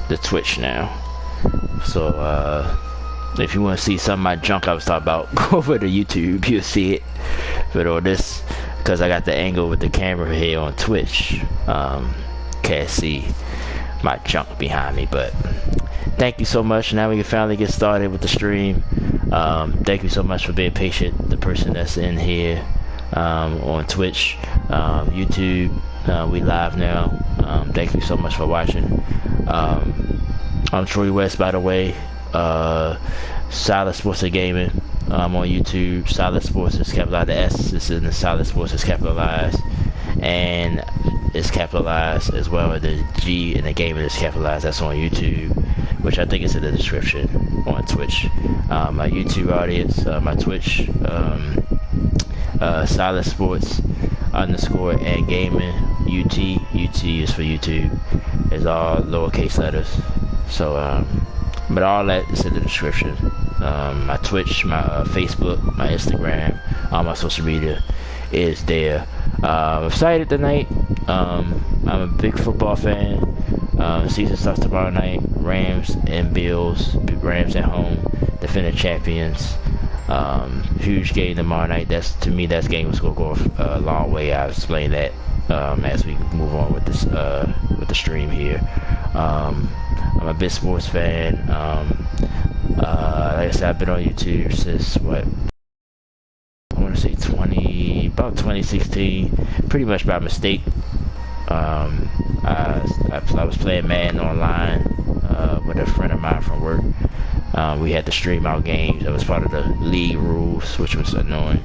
the Twitch now. So if you want to see some of my junk I was talking about, go over to YouTube, you'll see it. But on this, because I got the angle with the camera here on Twitch, can't see my junk behind me. But thank you so much. Now we can finally get started with the stream. Thank you so much for being patient, the person that's in here on Twitch, YouTube. We live now. Thank you so much for watching. I'm Troy West, by the way. Solid Sports and Gaming. On YouTube. Solid Sports is capitalized. The S is in the Solid Sports is capitalized, and it's capitalized as well as the G in the gaming is capitalized. That's on YouTube, which I think is in the description on Twitch. My YouTube audience, my Twitch, Solid Sports _ and gaming. UT is for YouTube. It's all lowercase letters. So but all that is in the description. My Twitch, my Facebook, my Instagram, all my social media is there. I'm excited tonight. I'm a big football fan. Season starts tomorrow night. Rams and Bills. Rams at home, defending champions. Huge game tomorrow night. To me, that game was gonna go a long way. I'll explain that as we move on with this with the stream here. I'm a big sports fan. Like I said, I've been on YouTube since what, I want to say about 2016, pretty much by mistake. I was playing Madden online with a friend of mine from work. We had to stream our games. That was part of the league rules, which was annoying.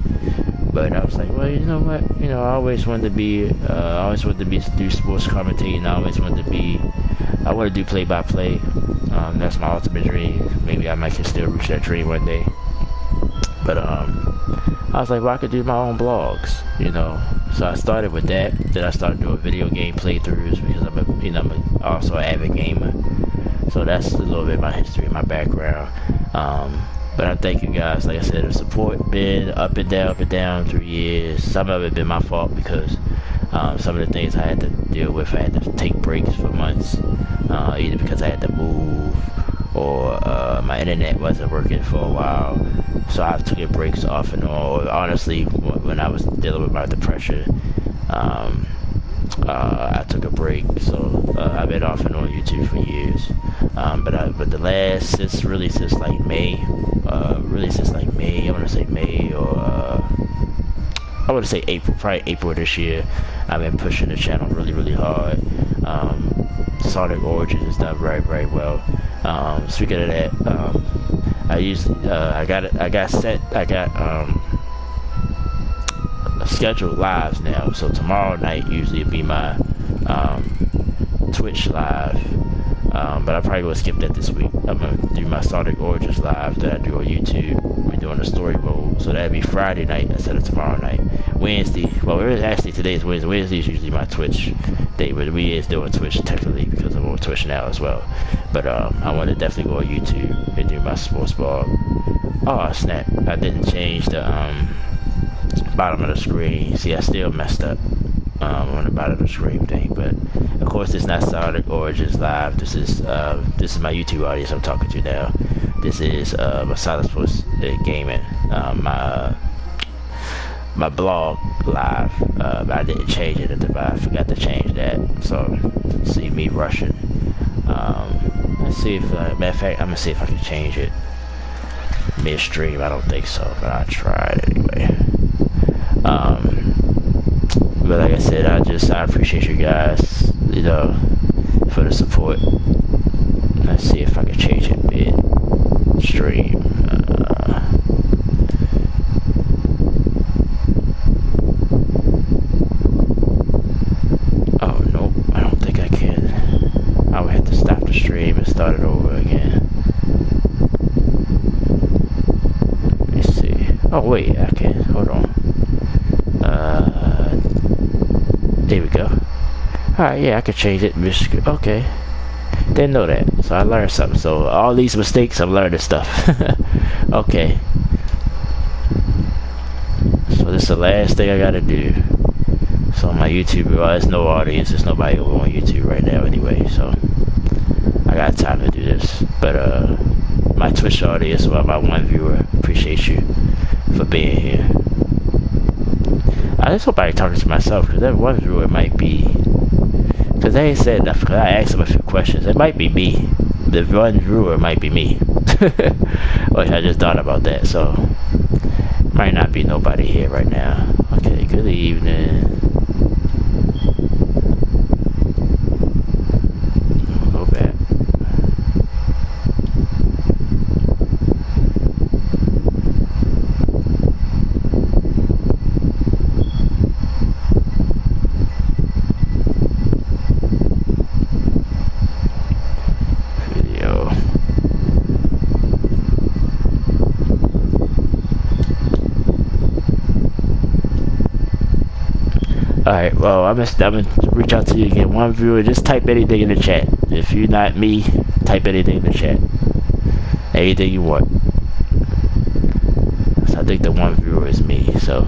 But I was like, well, you know what? I always wanted to be, do sports commentating. I want to do play-by-play. That's my ultimate dream. Maybe I might can still reach that dream one day. But I was like, well, I could do my own blogs, So I started with that. Then I started doing video game playthroughs because I'm also an avid gamer. So that's a little bit of my history, my background. But I thank you guys. Like I said, the support been up and down through years. Some of it been my fault because some of the things I had to deal with, I had to take breaks for months, either because I had to move or my internet wasn't working for a while. So I took breaks off and on. Honestly, when I was dealing with my depression, I took a break. So I've been off and on YouTube for years. But the last since like May, I want to say May or I want to say April, probably April this year. I've been pushing the channel really hard. Sonic Origins is done very well. Speaking of that, I got scheduled lives now. So tomorrow night usually will be my Twitch live. But I probably gonna skip that this week. I'm gonna do my Sonic Origins live that I do on YouTube. We're doing a story mode, so that'd be Friday night instead of tomorrow night. Wednesday, well, actually today is Wednesday. Wednesday is usually my Twitch day, but we is doing Twitch technically because I'm on Twitch now as well. But I want to definitely go on YouTube and do my sports blog. Oh snap! I didn't change the bottom of the screen. See, I still messed up on the bottom of the screen thing, but of course it's not Sonic Origins live. This is my YouTube audience I'm talking to now. This is my Solid Sports Gaming, my blog live. I didn't change it, but I forgot to change that. So see me rushing. Let's see if matter of fact, I'm gonna see if I can change it mid-stream. I don't think so, but I'll try it anyway. But like I said, I appreciate you guys, for the support. Let's see if I can change it mid-stream. Oh, nope, I don't think I can. I would have to stop the stream and start it over again. Let me see. Oh, wait, I can. Hold on. There we go. Alright, yeah, I could change it. Okay. Didn't know that. So I learned something. So all these mistakes, I'm learning stuff. Okay. So this is the last thing I gotta do. So my YouTube, well, there's no audience. There's nobody over on YouTube right now anyway. So I gotta audience, but my Twitch audience, well, my one viewer, appreciate you for being here. I just hope I ain't talking to myself, because that one viewer might be, because they ain't said enough, because I asked them a few questions. It might be me. The one viewer might be me. Which I just thought about that, so might not be nobody here right now. Okay, good evening. Go back. Video. Alright, well, I'm gonna reach out to you again. One viewer, just type anything in the chat. If you're not me, type anything in the chat. Anything you want. So I think the one viewer is me, so.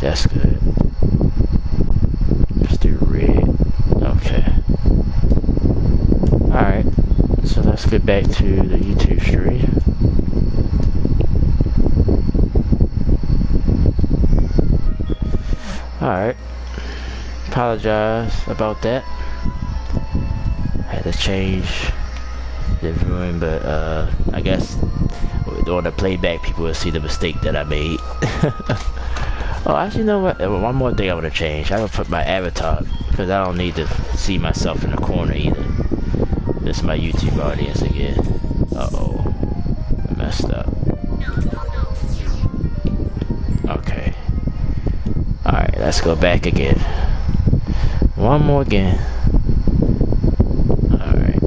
That's good. Let's do red. Okay. Alright. So let's get back to the YouTube stream. Alright. Apologize about that. Had to change the viewing, but I guess on the playback people will see the mistake that I made. Oh, actually, you know what? One more thing I want to change. I'm going to put my avatar, because I don't need to see myself in the corner either. This is my YouTube audience again. Uh-oh. I messed up. Okay. Alright, let's go back again. One more again. Alright.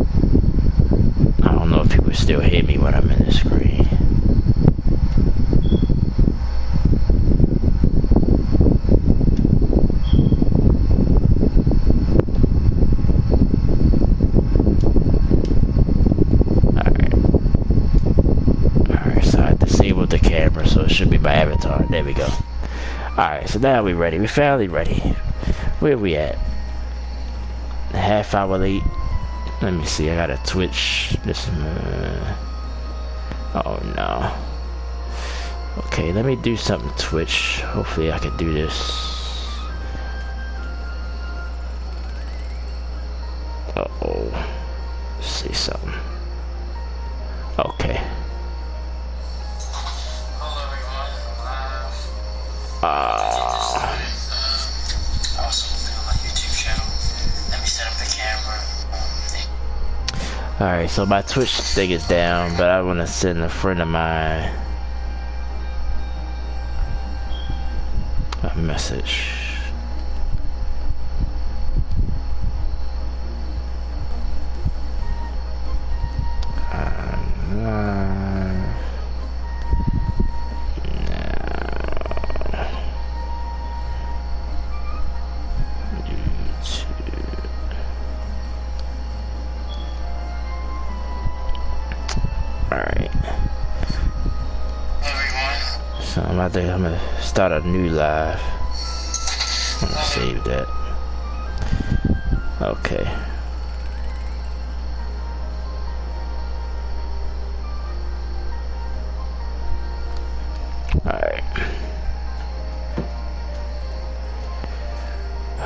I don't know if people still hear me when I'm in the screen. The camera, so it should be my avatar. There we go. Alright, so now we're ready. We're finally ready. Where we at? Half hour late. Let me see. I gotta Twitch. This. Oh no. Okay, let me do something Twitch. Hopefully I can do this. Uh-oh. Let's see something. Okay. Alright, so my Twitch thing is down, but I want to send a friend of mine a message. I think I'm gonna start a new live. I'm gonna save that. Okay. Alright.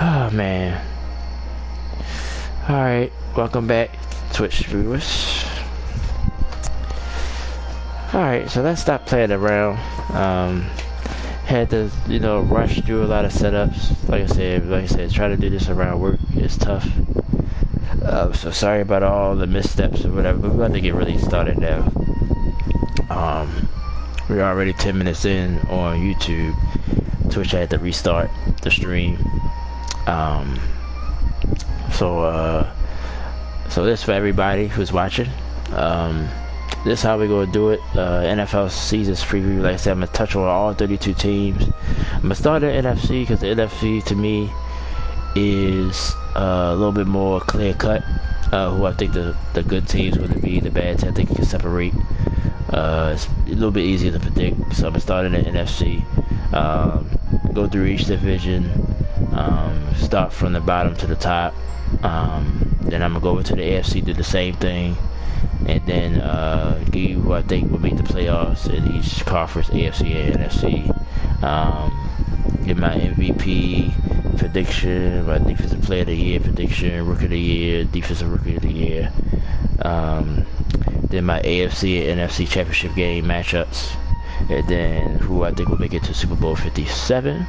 Oh man. Alright, welcome back, Twitch viewers. Alright, so let's stop playing around. Had to, you know, rush through a lot of setups. Like I said, try to do this around work is tough. So sorry about all the missteps or whatever, but we're about to get really started now. we're already 10 minutes in on YouTube. Twitch had to restart the stream. So this for everybody who's watching. This is how we're gonna do it. NFL seasons preview. Like I said, I'm gonna touch on all 32 teams. I'm gonna start at NFC because the NFC to me is a little bit more clear cut. Who I think the good teams going to be, the bad teams I think you can separate. It's a little bit easier to predict. So I'm gonna start in the NFC. Go through each division. Start from the bottom to the top. Then I'm gonna go over to the AFC, do the same thing, and then give you who I think will make the playoffs in each conference, AFC and NFC. Get my MVP prediction, my defensive player of the year prediction, rookie of the year, defensive rookie of the year. Then my AFC and NFC championship game matchups, and then who I think will make it to Super Bowl 57.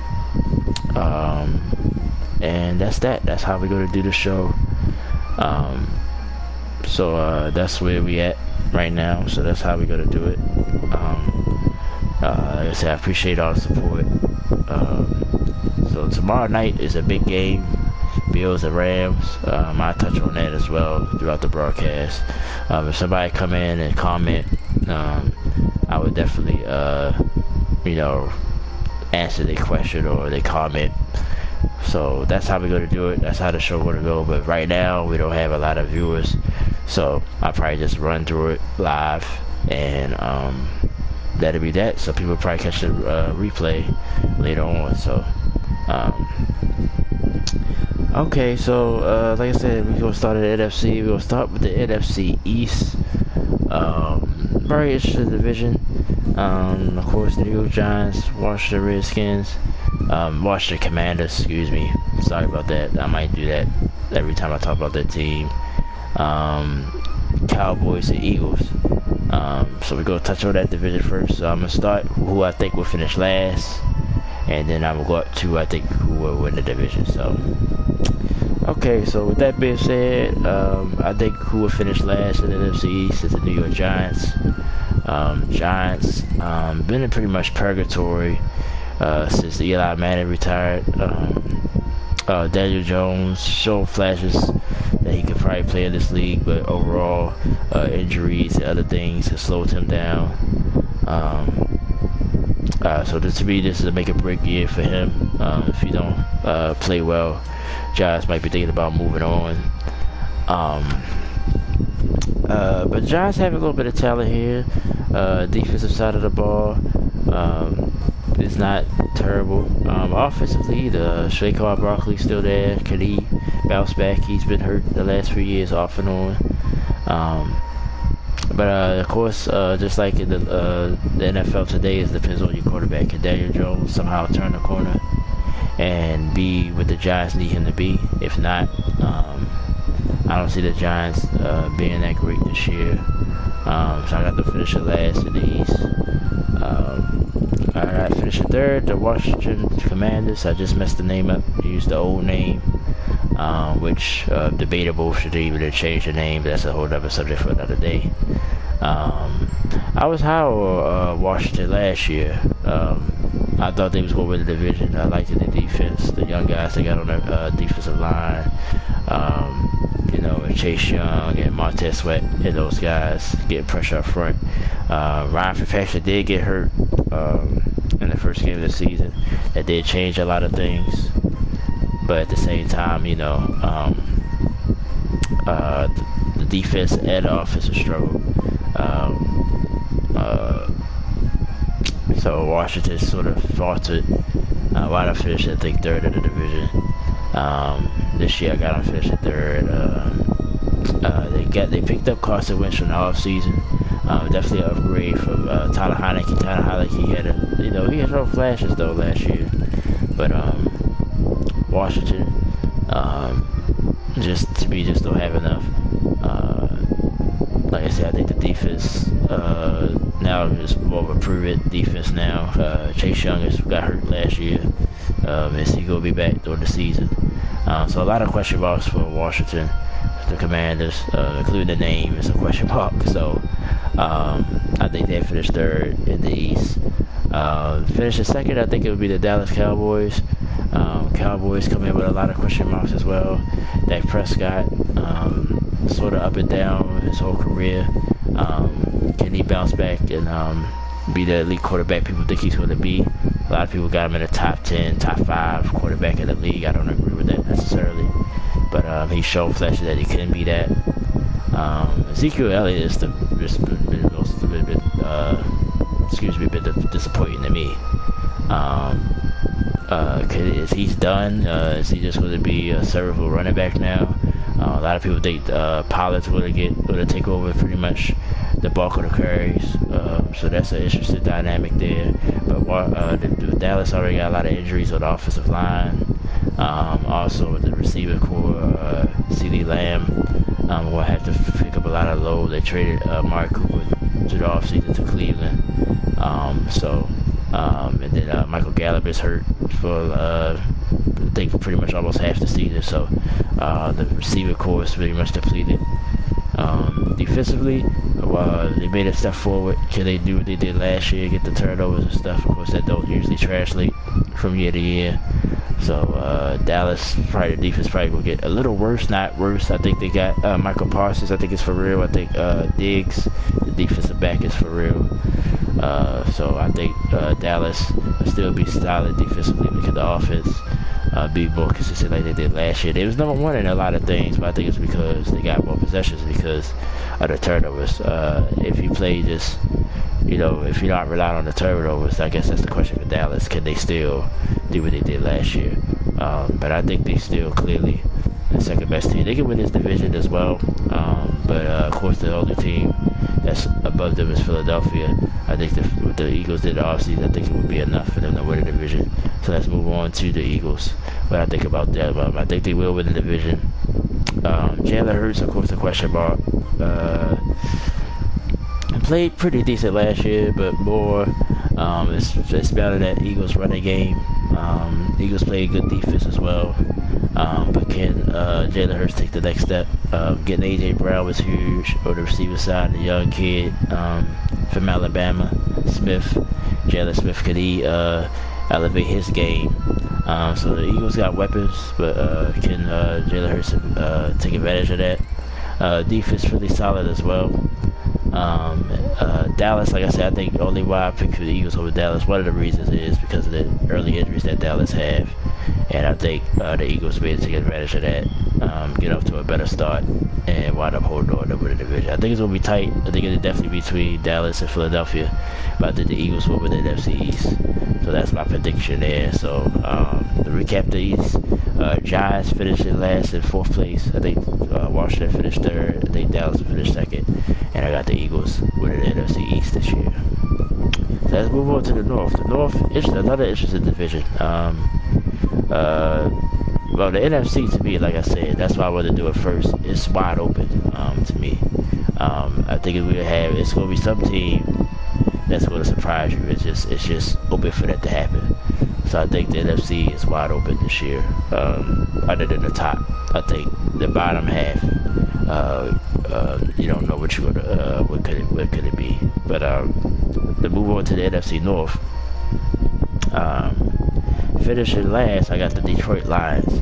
And that's that. That's how we're gonna do the show. So that's where we at right now. So that's how we're gonna do it. Like I said, I appreciate all the support. So tomorrow night is a big game, Bills and Rams. I touch on that as well throughout the broadcast. If somebody come in and comment, I would definitely, answer their question or their comment. So that's how we're gonna do it. That's how the show gonna go. But right now we don't have a lot of viewers, so I'll probably just run through it live, and that'll be that. So people probably catch the replay later on. So okay, so like I said, we're gonna start at NFC. We're gonna start with the NFC East. Very interesting division. Of course, New York Giants, Washington Redskins, Washington Commanders, excuse me. Sorry about that. I might do that every time I talk about that team. Cowboys and Eagles. So we're gonna touch on that division first. So I'm gonna start who I think will finish last, and then I'm gonna go up to I think who will win the division. So okay, so with that being said, I think who will finish last in the NFC East is the New York Giants. Giants been in pretty much purgatory since Eli Manning retired. Daniel Jones showed flashes that he could probably play in this league, but overall injuries and other things have slowed him down. So to me, this is a make or break year for him. If you don't play well, Giants might be thinking about moving on. But Giants have a little bit of talent here. Defensive side of the ball is not terrible. Offensively, the Shaquille Barkley still there. Can he bounce back? He's been hurt the last few years off and on. But of course, just like in the NFL today, it depends on your quarterback. Can Daniel Jones somehow turn the corner and be what the Giants need him to be? If not, I don't see the Giants being that great this year. So I got to finish it last in the East. I got to finish it third, the Washington Commanders. I just messed the name up. Used the old name, which debatable should they even change the name. But that's a whole other subject for another day. I was high on Washington last year. I thought they was going to win the division. I liked the defense, the young guys they got on their defensive line. And Chase Young and Montez Sweat and those guys getting pressure up front. Ryan Fitzpatrick did get hurt in the first game of the season. That did change a lot of things. But at the same time, the defense and the offensive struggle. So Washington sort of faltered. Why not finish, I think, third in the division. This year I got them finishing third. They picked up Carson Wentz from the offseason. Definitely an upgrade from Tyler Heineke. Tyler Heineke he had no flashes though last year. But Washington just don't have enough. Like I said, I think the defense now is more of a proven defense now. Chase Young got hurt last year. Is he gonna be back during the season? So a lot of question marks for Washington. The Commanders, including the name, is a question mark. So I think they finished third in the East. Finishing second, I think it would be the Dallas Cowboys. Cowboys come in with a lot of question marks as well. Dak Prescott, sort of up and down his whole career. Can he bounce back and be the elite quarterback people think he's going to be? A lot of people got him in the top 10, top 5 quarterback in the league. I don't agree with that necessarily, but he's shown flashes that he can be that. Ezekiel Elliott is a bit disappointing to me. Is he's done? Is he just going to be a serviceable running back now? A lot of people think Pollard's going to take over pretty much the bulk of the carries. So that's an interesting dynamic there. But Dallas already got a lot of injuries on the offensive line. Also with the receiver core, CeeDee Lamb will have to pick up a lot of load. They traded Mark Cooper to the offseason to Cleveland. And then Michael Gallup is hurt for I think pretty much almost half the season. So the receiver core is pretty much depleted. Defensively, they made a step forward. Can they do what they did last year, get the turnovers and stuff? Of course, that don't usually translate from year to year. So Dallas, probably the defense probably will get a little worse, not worse. I think they got Michael Parsons. I think it's for real. I think Diggs, the defensive back, is for real. So I think Dallas will still be solid defensively because the offense be more consistent like they did last year. They was number one in a lot of things, but I think it's because they got more possessions because of the turnovers. If you play just, if you're not relying on the turnovers, I guess that's the question for Dallas. Can they still do what they did last year? But I think they still clearly the second best team. They can win this division as well. But of course, the only team that's above them is Philadelphia. I think what the Eagles did the offseason, I think it would be enough for them to win the division. So let's move on to the Eagles. What I think about that, I think they will win the division. Jalen Hurts, of course, the question mark. Played pretty decent last year, but more it's better that Eagles running game. Eagles play good defense as well. But can Jalen Hurts take the next step? Getting A.J. Brown was huge on the receiver side. The young kid from Alabama, Jalen Smith, could he elevate his game? So the Eagles got weapons, but can Jalen Hurts take advantage of that? Defense really solid as well. Dallas, like I said, I think the only why I picked the Eagles over Dallas, one of the reasons is because of the early injuries that Dallas have. And I think the Eagles will be able to take advantage of that, get off to a better start, and wind up holding on to the division. I think it's going to be tight. I think it'll definitely be between Dallas and Philadelphia, but I think the Eagles will win the NFC East. So that's my prediction there. So to recap the East, Giants finished in last in 4th place. I think Washington finished 3rd. I think Dallas finished 2nd. And I got the Eagles winning the NFC East this year. So let's move on to the North. The North is another interesting division. Well, the NFC to me, like I said, that's why I wanted to do it first. It's wide open to me. I think it's going to be some team that's going to surprise you. It's just open for that to happen. So I think the NFC is wide open this year. Other than the top, I think the bottom half, you don't know what could it be. But to move on to the NFC North, finishing last, I got the Detroit Lions,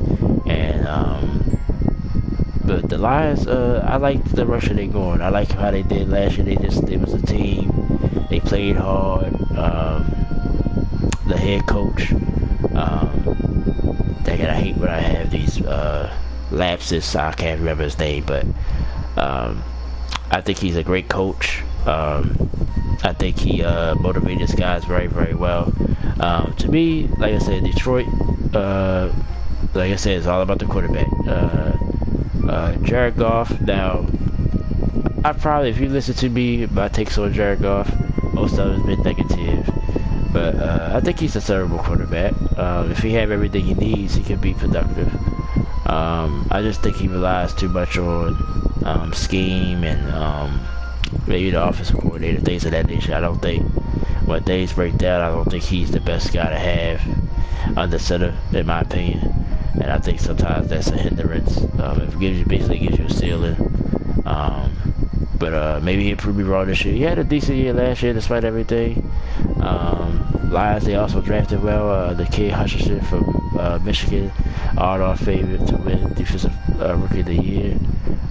and but the Lions, I like the direction they're going. I like how they did last year. They was a team. They played hard. The head coach, I hate when I have these lapses. I can't remember his name, but I think he's a great coach. I think he motivated his guys very, very well. To me, like I said, Detroit, like I said, it's all about the quarterback. Jared Goff, now, if you listen to me, my takes on Jared Goff, most of it has been negative. But I think he's a servable quarterback. If he have everything he needs, he can be productive. I just think he relies too much on scheme and maybe the offensive coordinator, things of that nature. I don't think when things break down, I don't think he's the best guy to have under center, in my opinion. And I think sometimes that's a hindrance. It basically gives you a ceiling. but maybe he'll prove me wrong this year. He had a decent year last year despite everything. Lions, they also drafted well. The kid Hutchinson from Michigan, our favorite to win defensive rookie of the year.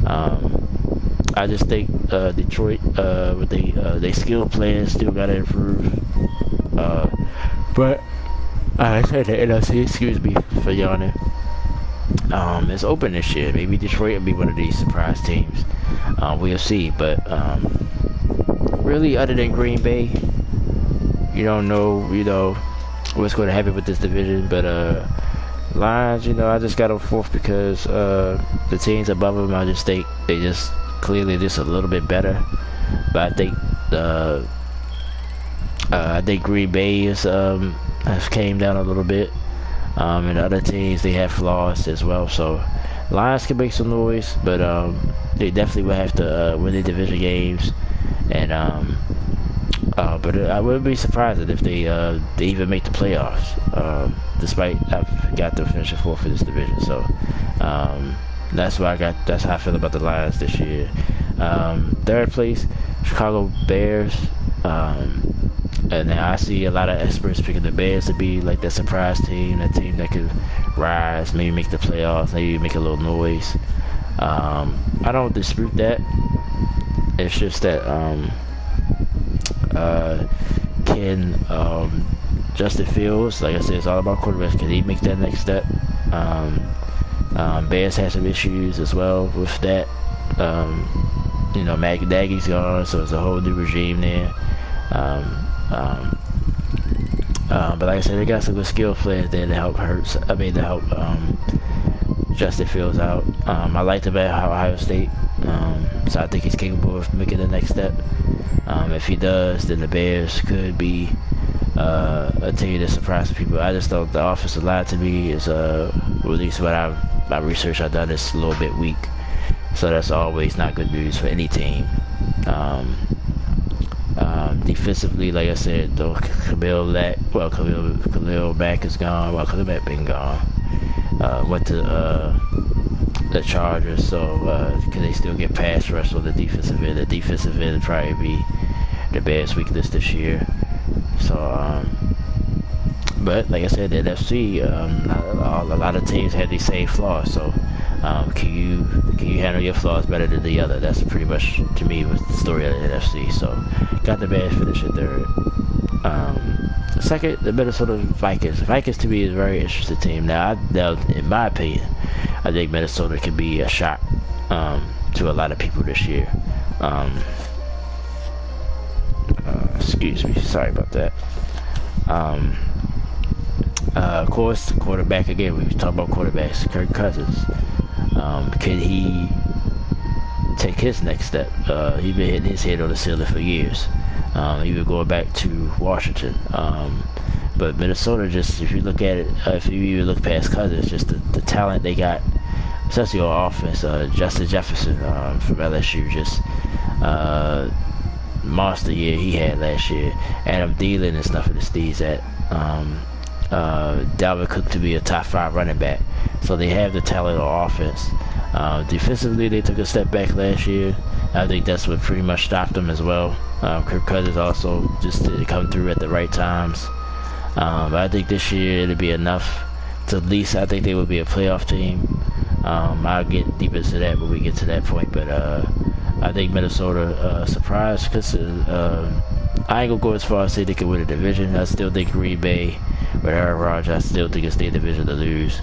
I just think Detroit, with they skilled players, still gotta improve. But I said the NFC, excuse me for yawning. It's open this year. Maybe Detroit will be one of these surprise teams. We'll see. But really, other than Green Bay, you don't know, what's going to happen with this division. But Lions, I just got them fourth because the teams above them, I just think they just clearly just a little bit better. But I think Green Bay has came down a little bit. And other teams, they have flaws as well. So Lions can make some noise, but they definitely will have to win the division games. And but I wouldn't be surprised if they even make the playoffs. Despite I've got them finishing fourth for this division. So that's how I feel about the Lions this year. Third place, Chicago Bears. And now I see a lot of experts picking the Bears to be like that surprise team, that team that could rise, maybe make the playoffs, maybe make a little noise. I don't dispute that. It's just that can Justin Fields, like I said, it's all about quarterbacks. Can he make that next step? Bears has some issues as well with that. Matt Nagy's gone, so it's a whole new regime there. But like I said, they got some good skill players there to help Justin Fields out. I liked him at Ohio State, so I think he's capable of making the next step. If he does, then the Bears could be a team that surprises people. I just thought the offensive line to me is, at least my research I've done, is a little bit weak. So that's always not good news for any team. Defensively, like I said, though, Khalil Mack is gone. Well, Khalil Mack been gone. Went to the Chargers, so can they still get pass rush on the defensive end? The defensive end would probably be the Bears' weakness this year. So, but like I said, the NFC, a lot of teams have these same flaws. So, can you handle your flaws better than the other? That's pretty much, to me, was the story of the NFC. So, got the Bears finishing third. Second, the Minnesota Vikings. Vikings to me is a very interesting team. Now, in my opinion, I think Minnesota can be a shock to a lot of people this year. Excuse me, sorry about that. Of course, the quarterback again. We talk about quarterbacks. Kirk Cousins. Can he take his next step? He's been hitting his head on the ceiling for years. Even going back to Washington. But Minnesota, just if you look at it, if you even look past Cousins, just the talent they got, especially on offense. Justin Jefferson from LSU, just monster year he had last year. Adam Thielen and stuff in the Steeds at. Dalvin Cook to be a top 5 running back. So they have the talent on offense. Defensively, they took a step back last year. I think that's what pretty much stopped them as well. Kirk Cousins also just to come through at the right times. But I think this year it'll be enough to at least, I think they will be a playoff team. I'll get deep into that when we get to that point. But I think Minnesota surprised because I ain't gonna go as far as say they can win a division. I still think Green Bay with Aaron Rodgers, I still think it's their division to lose.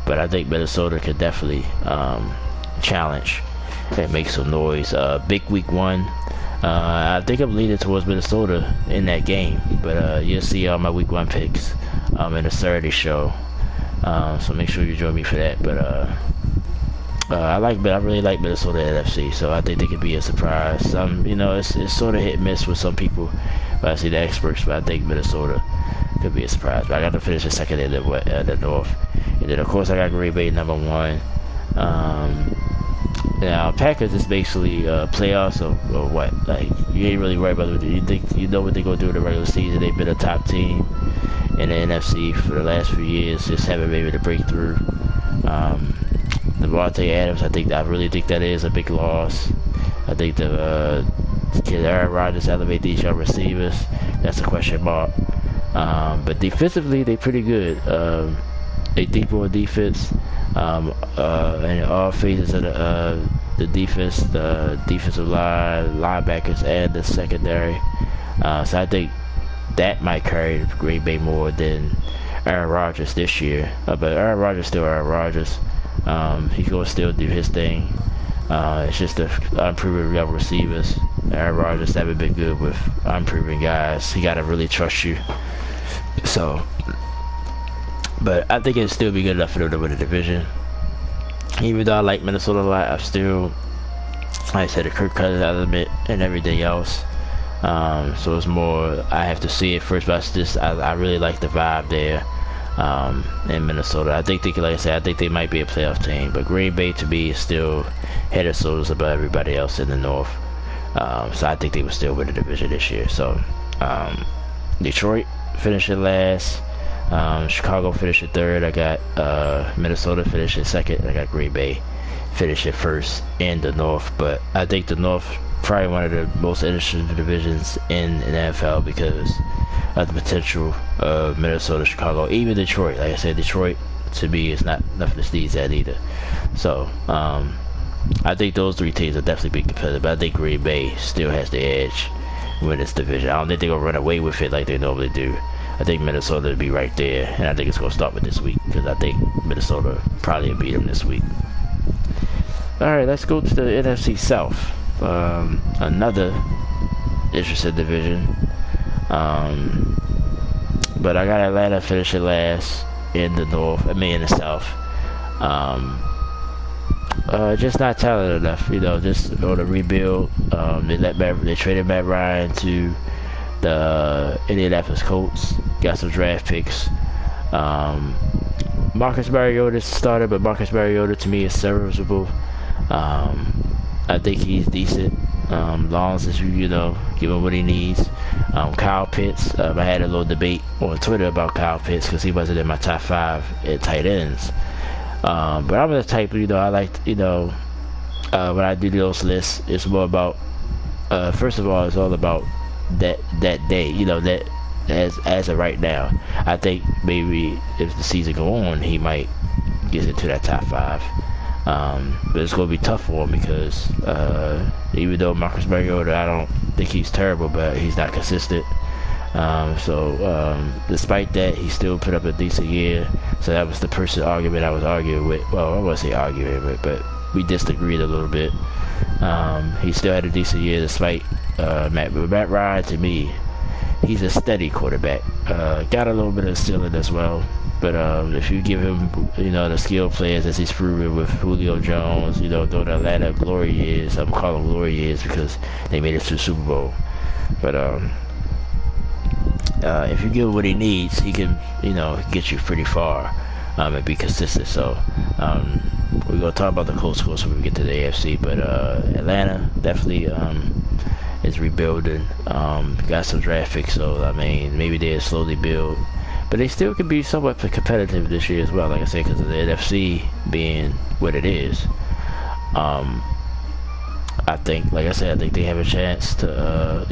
But I think Minnesota could definitely challenge and make some noise. Big week 1. I think I'm leaning towards Minnesota in that game. But you'll see all my week 1 picks in the Saturday show. So make sure you join me for that. But I really like Minnesota NFC, so I think they could be a surprise. It's sort of hit and miss with some people, but I see the experts. But I think Minnesota could be a surprise. But I got to finish the second in the North, and then of course I got Green Bay number 1. Now Packers is basically playoffs or what? Like you ain't really worried about it. You think you know what they're gonna do in the regular season. They've been a top team in the NFC for the last few years, just haven't been able to break through. Devontae Adams, I really think that is a big loss. I think can Aaron Rodgers elevate these young receivers? That's a question mark. But defensively, they pretty good. They deep on defense, in all phases of the defense, the defensive line, linebackers, and the secondary. So I think that might carry Green Bay more than Aaron Rodgers this year. But Aaron Rodgers still Aaron Rodgers. He's gonna still do his thing. It's just the unproven young receivers. Aaron Rodgers haven't been good with unproven guys. He gotta really trust you. So, but I think it'll still be good enough for them to win the division. Even though I like Minnesota a lot, I'm still, like I said, the Kirk Cousins element and everything else. So it's more, I have to see it first, but I really like the vibe there in Minnesota. I think like I said, I think they might be a playoff team, but Green Bay to me is still head and shoulders above everybody else in the North. So I think they will still win the division this year. So Detroit finishing last, Chicago finishing third. I got Minnesota finishing second. I got Green Bay finishing first in the North. But I think the North probably one of the most interesting divisions in the NFL because of the potential of Minnesota, Chicago, even Detroit. Like I said, Detroit to me is not nothing to sneeze at either. So I think those three teams are definitely be competitive, but I think Green Bay still has the edge win this division. I don't think they're gonna run away with it like they normally do. I think Minnesota will be right there, and I think it's gonna start with this week because I think Minnesota probably will beat them this week. All right, let's go to the NFC South. Another interesting division. But I got Atlanta finishing last in the North. I mean in the South. Just not talented enough, just on a rebuild. They traded Matt Ryan to the Indianapolis Colts, got some draft picks. Marcus Mariota started, but Marcus Mariota to me is serviceable. I think he's decent, long as you give him what he needs. Kyle Pitts, I had a little debate on Twitter about Kyle Pitts because he wasn't in my top 5 at tight ends. But I'm the type, I like, when I do those lists, it's more about, first of all, it's all about that day, that as of right now. I think maybe if the season go on, he might get into that top 5. But it's going to be tough for him because even though Marcus Mariota, I don't think he's terrible, but he's not consistent. Despite that, he still put up a decent year. So that was the argument I was arguing with. Well, I won't say arguing with, but we disagreed a little bit. He still had a decent year despite Matt Ryan. To me, he's a steady quarterback. Got a little bit of ceiling as well. But if you give him, the skill players as he's proven with Julio Jones, during the Atlanta glory years, I'm calling them glory years because they made it to the Super Bowl. But if you give him what he needs, he can, get you pretty far and be consistent. So we're going to talk about the close scores when we get to the AFC. But Atlanta definitely is rebuilding. Got some draft picks, so, maybe they'll slowly build. But they still can be somewhat competitive this year as well, like I said, because of the NFC being what it is. I think, like I said, I think they have a chance to,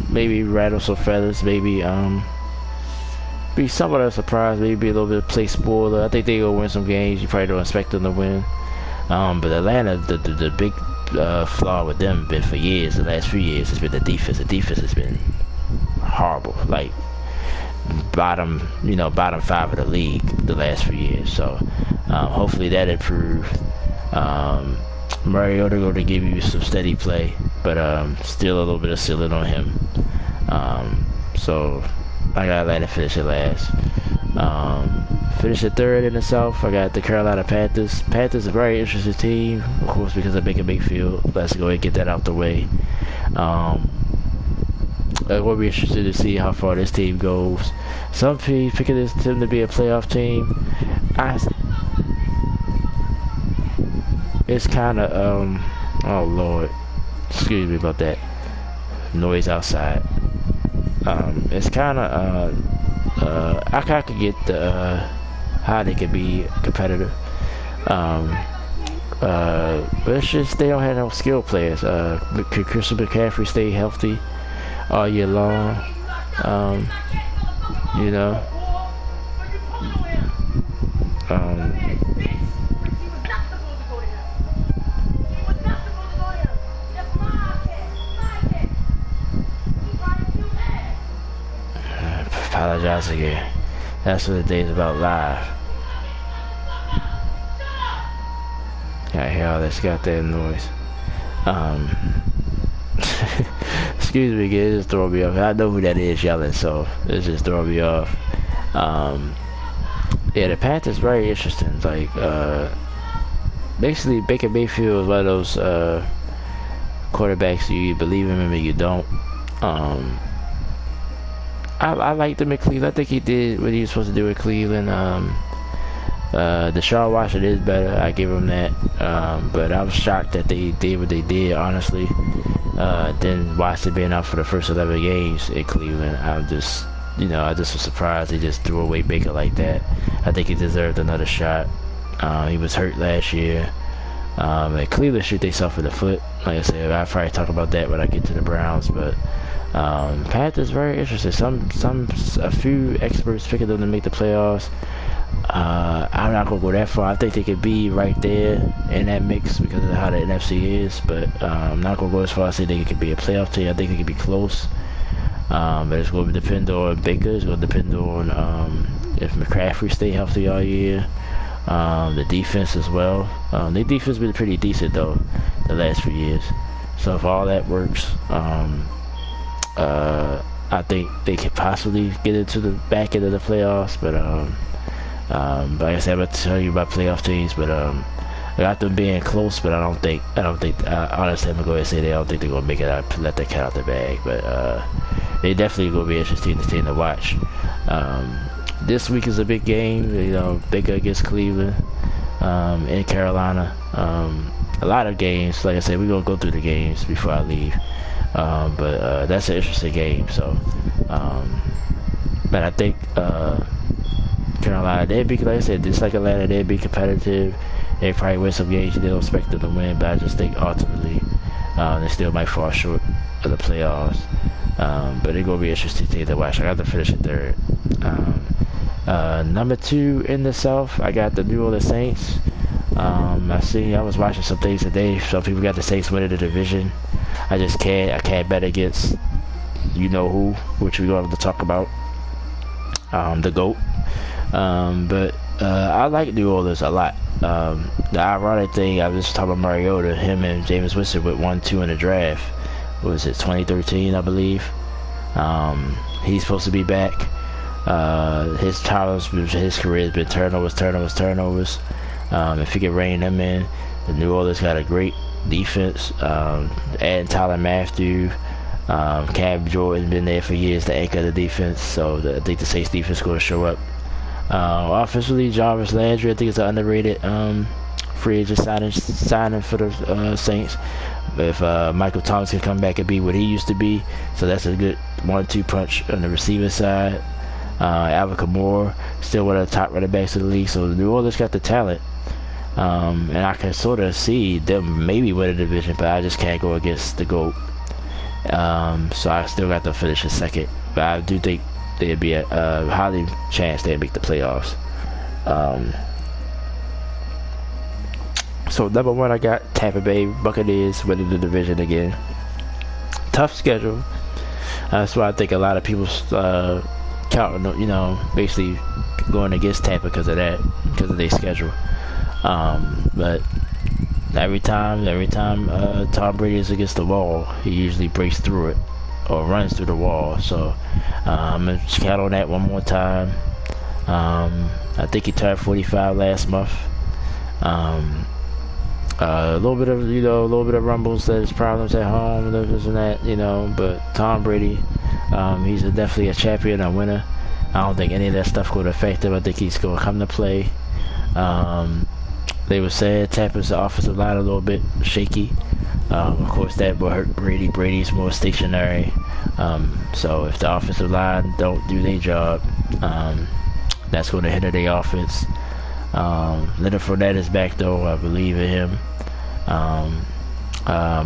maybe rattle some feathers, maybe be somewhat of a surprise, maybe be a little bit of play spoiler. I think they're going to win some games. You probably don't expect them to win. But Atlanta, the big flaw with them been for years, the last few years, has been the defense. The defense has been horrible, like bottom 5 of the league the last few years. So hopefully that improved. Mariota going to give you some steady play, but still a little bit of ceiling on him. So I got Atlanta finishing last. Finishing third in the South, I got the Carolina Panthers. Panthers a very interesting team, of course, because of Baker Mayfield. Let's go ahead and get that out the way. We'll be interested to see how far this team goes. Some people picking this team to be a playoff team. It's kind of oh Lord, excuse me about that noise outside. It's kind of I could get the how they could be competitive. But it's just they don't have no skill players. Could Christian McCaffrey stay healthy all year long? You know. Apologize again. That's what the day's about live. I hear all this goddamn noise. Excuse me again, it just throwing me off. I know who that is yelling, so it's just throwing me off. Yeah, the Panthers very interesting. Like, basically Baker Mayfield is one of those quarterbacks you believe in him and you don't. I liked him at Cleveland. I think he did what he was supposed to do at Cleveland. Deshaun Watson is better. I give him that. But I was shocked that they did what they did, honestly. Then Watson being out for the first 11 games at Cleveland, I just was surprised they just threw away Baker like that. I think he deserved another shot. He was hurt last year. At Cleveland shoot themselves in the foot. Like I said, I'll probably talk about that when I get to the Browns, but Panthers very interesting. A few experts picking them to make the playoffs. I'm not gonna go that far. I think they could be right there in that mix because of how the NFC is, but I'm not gonna go as far as say they could be a playoff team. I think they could be close. But it's gonna depend on Baker. It's gonna depend on if McCaffrey stay healthy all year. The defense as well. Their defense been pretty decent though the last few years. So if all that works, I think they could possibly get into the back end of the playoffs. But like I said, I'm gonna tell you about playoff teams. But I got them being close. But I don't think. Honestly, I'm gonna go ahead and say I don't think they're gonna make it out. Let that cat out the bag. But they definitely gonna be interesting to watch. This week is a big game. You know, Baker against Cleveland in Carolina. A lot of games. Like I said, we're gonna go through the games before I leave. But that's an interesting game. So, but I think Carolina, they'd be, like I said, just like Atlanta, they'd be competitive. They probably win some games you don't expect them to win, but I just think ultimately they still might fall short of the playoffs. But it's gonna be interesting to watch. I got to finish it third. Number 2 in the South, I got the New Orleans Saints. I was watching some things today. Some people got the Saints winning the division. I can't bet against you know who, which we're going to talk about. The GOAT. But I like New Orleans a lot. The ironic thing, I was talking about Mariota, him and Jameis Winston with 1-2 in the draft. What was it, 2013, I believe? He's supposed to be back. His career has been turnovers. If he can rein them in, the New Orleans got a great defense. Adding Tyler Matthew, Cam Jordan been there for years to anchor the defense. So I think the Saints defense is going to show up. Offensively, Jarvis Landry, I think it's an underrated free agent signing for the Saints. If Michael Thomas can come back and be what he used to be, so that's a good 1-2 punch on the receiving side. Alvin Kamara, still one of the top running backs in the league, so New Orleans got the talent. And I can sort of see them maybe win a division, but I just can't go against the GOAT. So I still got to finish in second, but I do think there'd be a highly chance they'd make the playoffs. So number 1, I got Tampa Bay Buccaneers winning the division again. Tough schedule. That's why I think a lot of people counting, basically going against Tampa because of their schedule. But every time Tom Brady is against the wall, he usually breaks through it or runs through the wall. So I'm gonna count on that one more time. I think he turned 45 last month. A little bit of rumbles that his problems at home and this and that, but Tom Brady, he's definitely a champion, a winner. I don't think any of that stuff going to affect him. I think he's going to come to play. They were saying Tampa's offensive line a little bit shaky. Of course, that will hurt Brady. Brady's more stationary. So if the offensive line don't do their job, that's going to hinder their offense. Leonard Fournette is back though. I believe in him. Um,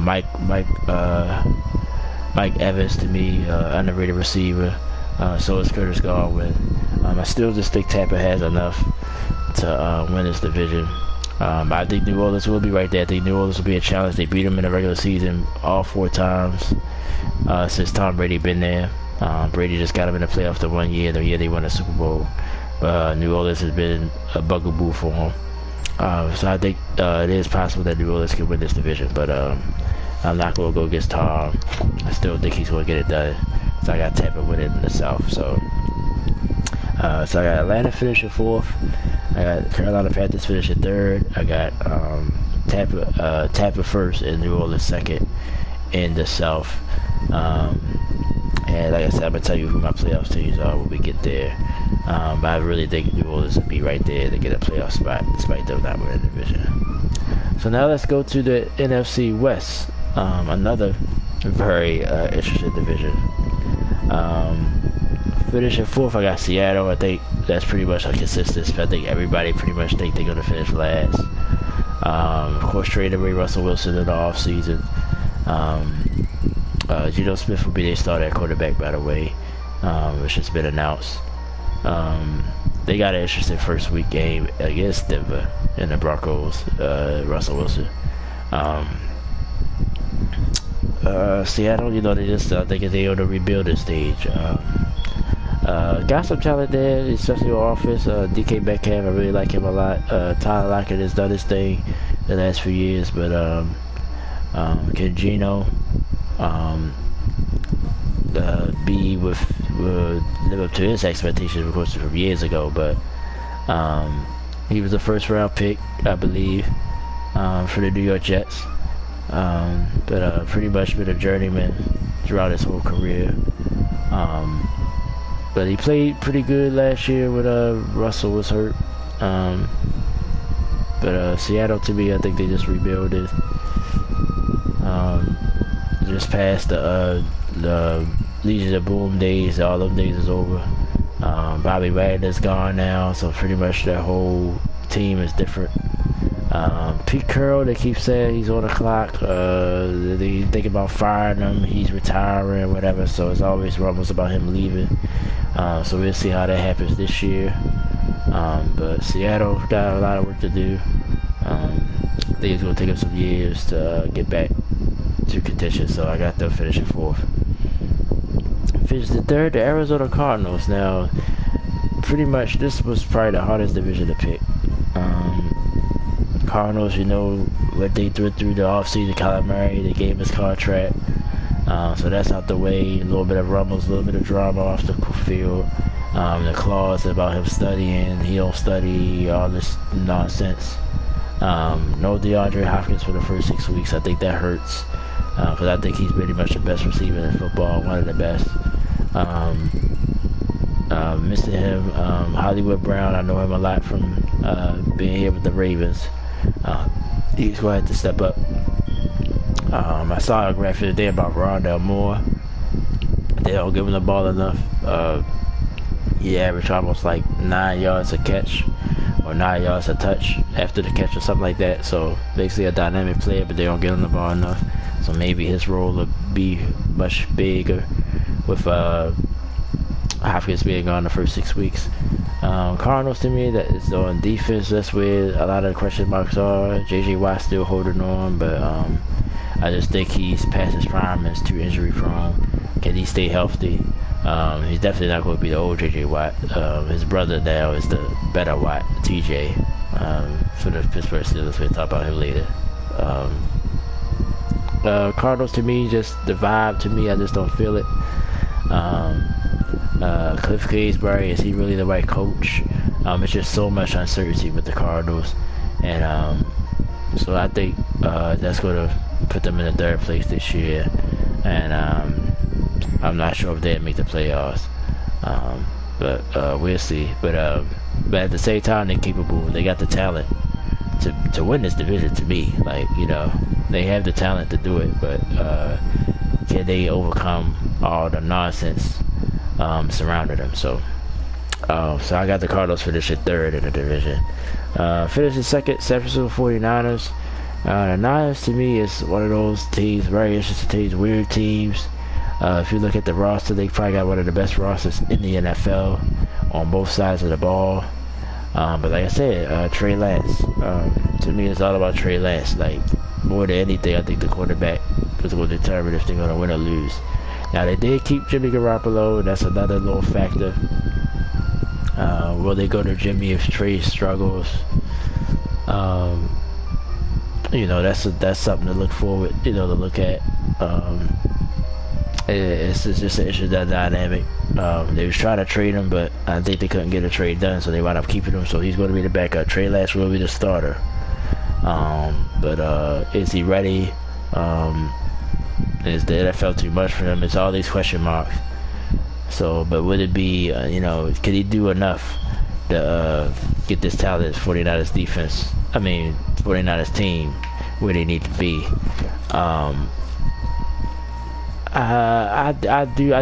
Mike Evans to me, underrated receiver. So is Curtis Garwin. I still just think Tampa has enough to win this division. But I think New Orleans will be right there. I think New Orleans will be a challenge. They beat them in the regular season all 4 times since Tom Brady been there. Brady just got them in the playoffs the 1 year, the year they won the Super Bowl. New Orleans has been a bugaboo for them. So I think it is possible that New Orleans can win this division, but I'm not going to go against Tom. I still think he's going to get it done. So I got Tampa winning in the South. So I got Atlanta finishing 4th. I got Carolina Panthers finishing 3rd. I got Tampa 1st and New Orleans 2nd in the South. And like I said, I'm going to tell you who my playoff teams are when we get there. But I really think New Orleans will be right there to get a playoff spot despite them not winning the division. So now let's go to the NFC West. Another very interesting division. Finishing 4th, I got Seattle. I think that's pretty much a consistency. I think everybody pretty much think they're going to finish last. Of course, traded away Russell Wilson in the offseason. Geno Smith will be their starter at quarterback, by the way, which has been announced. They got an interesting first week game against Denver and the Broncos, Russell Wilson. Seattle, they just think they're on the rebuilding stage. Got some talent there, especially on offense. DK Metcalf, I really like him a lot. Tyler Lockett has done his thing the last few years, but can Geno live up to his expectations, of course, from years ago? But he was a first-round pick, I believe, for the New York Jets. But pretty much been a journeyman throughout his whole career. But he played pretty good last year when Russell was hurt. But Seattle, to me, I think they just rebuilded. Just past the Legion of Boom days. All those days is over. Bobby Wagner's gone now, so pretty much their whole team is different. Pete Carroll, they keep saying he's on the clock. They think about firing him. He's retiring, whatever. So it's always rumbles about him leaving. So we'll see how that happens this year. But Seattle got a lot of work to do. I think it's going to take them some years to get back to contention. So I got them finishing 4th. Finished the 3rd, the Arizona Cardinals. Now, pretty much this was probably the hardest division to pick. Cardinals, what they threw the offseason. Kyler Murray, they gave his contract. So that's out the way. A little bit of rumbles, a little bit of drama off the field. The clause about him studying, he don't study, all this nonsense. No DeAndre Hopkins for the first 6 weeks. I think that hurts. Because I think he's pretty much the best receiver in football, one of the best. Missing him. Hollywood Brown, I know him a lot from being here with the Ravens. He's going to have to step up. I saw a graphic today about Rondell Moore. They don't give him the ball enough. He averaged almost like 9 yards a catch or 9 yards a touch after the catch or something like that. So basically a dynamic player, but they don't give him the ball enough. So maybe his role will be much bigger with Hopkins being gone the first 6 weeks. Cardinals, to me, that is on defense. That's where a lot of the question marks are. J.J. Watt still holding on, but I just think he's past his prime and is too injury prone. Can he stay healthy? He's definitely not going to be the old J.J. Watt. His brother now is the better Watt, T.J. For the Pittsburgh Steelers. We'll talk about him later. Cardinals, to me, just the vibe, to me, I just don't feel it. Cliff Kingsbury, is he really the right coach? It's just so much uncertainty with the Cardinals, and so I think that's going to put them in the 3rd place this year, and I'm not sure if they'll make the playoffs, but we'll see. But at the same time, they're capable. They got the talent to win this division. To me, they have the talent to do it, but can they overcome all the nonsense surrounding them? So So I got the Cardinals finishing third in the division. Finishing second, San Francisco 49ers. The Niners, to me, is one of those teams, very interesting teams, weird teams. If you look at the roster, they probably got one of the best rosters in the NFL on both sides of the ball. But like I said, Trey Lance. To me, it's all about Trey Lance. Like, more than anything, I think the quarterback is going to determine if they're going to win or lose. Now, they did keep Jimmy Garoppolo. That's another little factor. Will they go to Jimmy if Trey struggles? You know, that's something to look forward, you know, to look at. It's just an interesting dynamic. They was trying to trade him, but I think they couldn't get a trade done, so they wound up keeping him. So he's going to be the backup. Trey Lance will be the starter. But is he ready? Is the NFL too much for him? It's all these question marks. So, but would it be, you know, could he do enough to get this talented 49ers defense? 49ers team where they need to be. I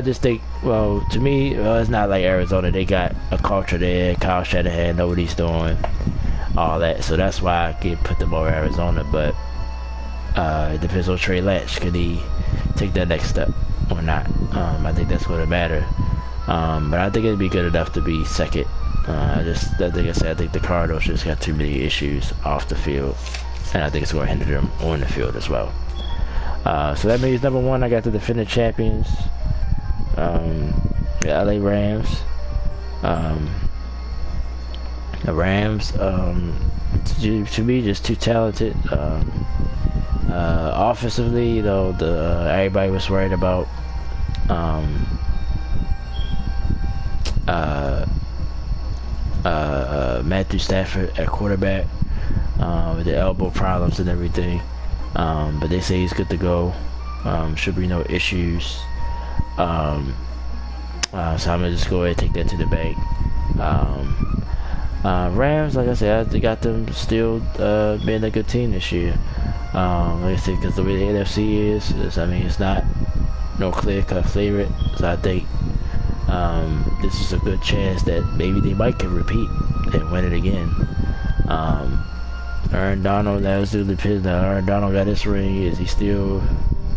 just think, well, to me, it's not like Arizona. They got a culture there. Kyle Shanahan know what he's doing, all that. So that's why I could put them over Arizona. But it depends on Trey Lance. Could he take that next step or not? I think that's going to matter. But I think it'd be good enough to be second. I think the Cardinals just got too many issues off the field, and I think it's going to hinder them on the field as well. So that means number one, I got the defending champions, the LA Rams. The Rams, to me, just too talented. Offensively, you know, everybody was worried about Matthew Stafford at quarterback with the elbow problems and everything. But they say he's good to go. Should be no issues. So I'm gonna just go ahead and take that to the bank. Rams, like I said, I got them still being a good team this year. Like I said, because the way the NFC is, it's not no clear-cut favorite. So I think this is a good chance that maybe they might can repeat and win it again. Aaron Donald, that was the depends. Now Aaron Donald got his ring. Is he still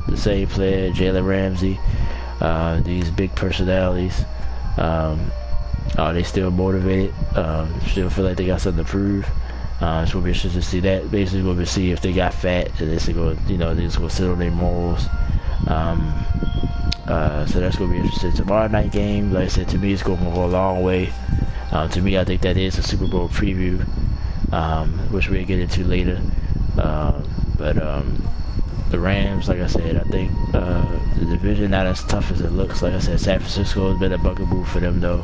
the same player? Jalen Ramsey, these big personalities, are they still motivated? Still feel like they got something to prove? It's gonna be interesting to see that. Basically, we're gonna see if they got fat and they're gonna, you know, they're just gonna sit on their morals. So that's gonna be interesting. Tomorrow night game, like I said, to me, it's gonna go a long way. To me, I think that is a Super Bowl preview, which we'll get into later. But the Rams, like I said, I think the division not as tough as it looks. Like I said, San Francisco has been a bugaboo for them, though.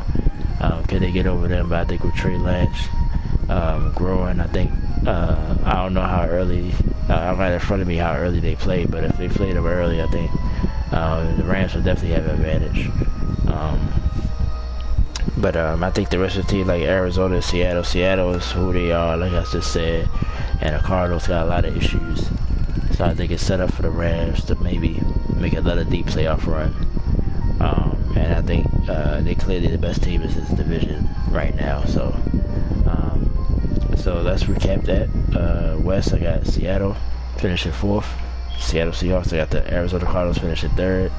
Can they get over them? But I think with Trey Lance growing, I think I don't know how early. I might have in front of me how early they played, but if they played them early, I think the Rams will definitely have an advantage. But I think the rest of the team, like Arizona, Seattle is who they are, like I just said, and the Cardinals got a lot of issues. So I think it's set up for the Rams to maybe make another deep playoff run. And I think they clearly the best team in this division right now. So let's recap that. West, I got Seattle finishing fourth. Seattle Seahawks, I got the Arizona Cardinals finishing third.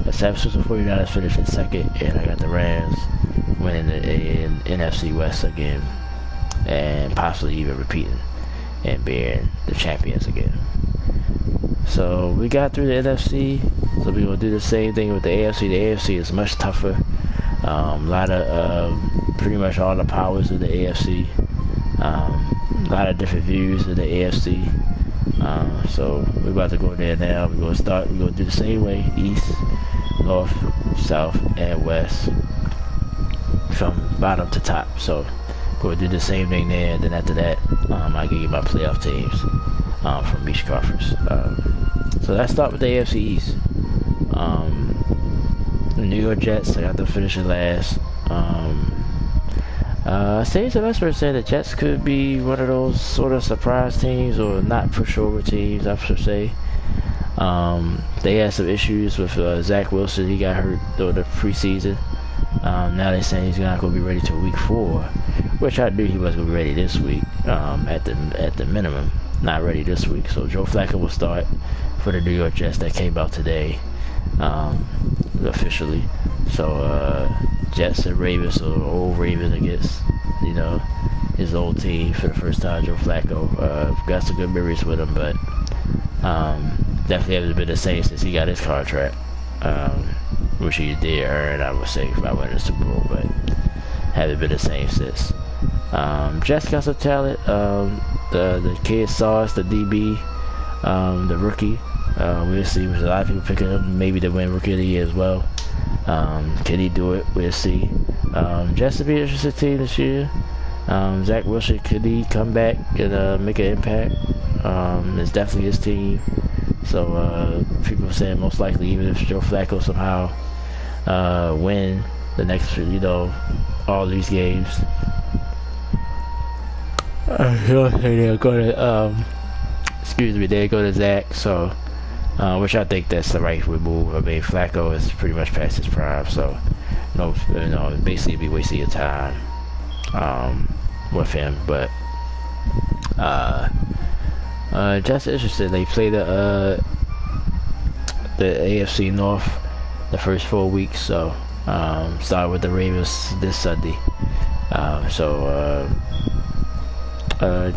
The San Francisco 49ers finishing second. And I got the Rams winning the NFC West again. And possibly even repeating and being the champions again. So we got through the NFC. So we're going to do the same thing with the AFC. The AFC is much tougher. A lot of, pretty much all the powers of the AFC. A lot of different views of the AFC. So we're about to go there now. We're going to do the same way. East, North, South, and West. From bottom to top. So we'll do the same thing there. And then after that, I'll give you my playoff teams from each conference. So let's start with the AFC East. The New York Jets, I got them finishing last. Stage of experts say the Jets could be one of those sort of surprise teams or not pushover teams, I should say. They had some issues with Zach Wilson. He got hurt during the preseason. Now they're saying he's not going to be ready till week 4, which I knew he was going to be ready this week, at the minimum. Not ready this week. So Joe Flacco will start for the New York Jets. That came out today, officially. So Jets and Ravens, so old Ravens against, you know, his old team for the first time. Joe Flacco got some good memories with him, but definitely hasn't been the same since he got his contract, which he did earn, I would say, if I went to the Super Bowl, but haven't been the same since. Jets got some talent. The kid Sauce, the DB, the rookie. We'll see. There's a lot of people picking him, maybe to win Rookie of the Year as well. Can he do it? We'll see. Jets will be an interesting team this year. Zach Wilson, could he come back and make an impact? It's definitely his team. So people are saying most likely, even if Joe Flacco somehow win the next, you know, all these games, he'll say they'll go to they'll go to Zach. So which I think that's the right move. I mean, Flacco is pretty much past his prime, so basically be wasting your time with him. But just interested. They play the AFC North the first 4 weeks, so start with the Ravens this Sunday.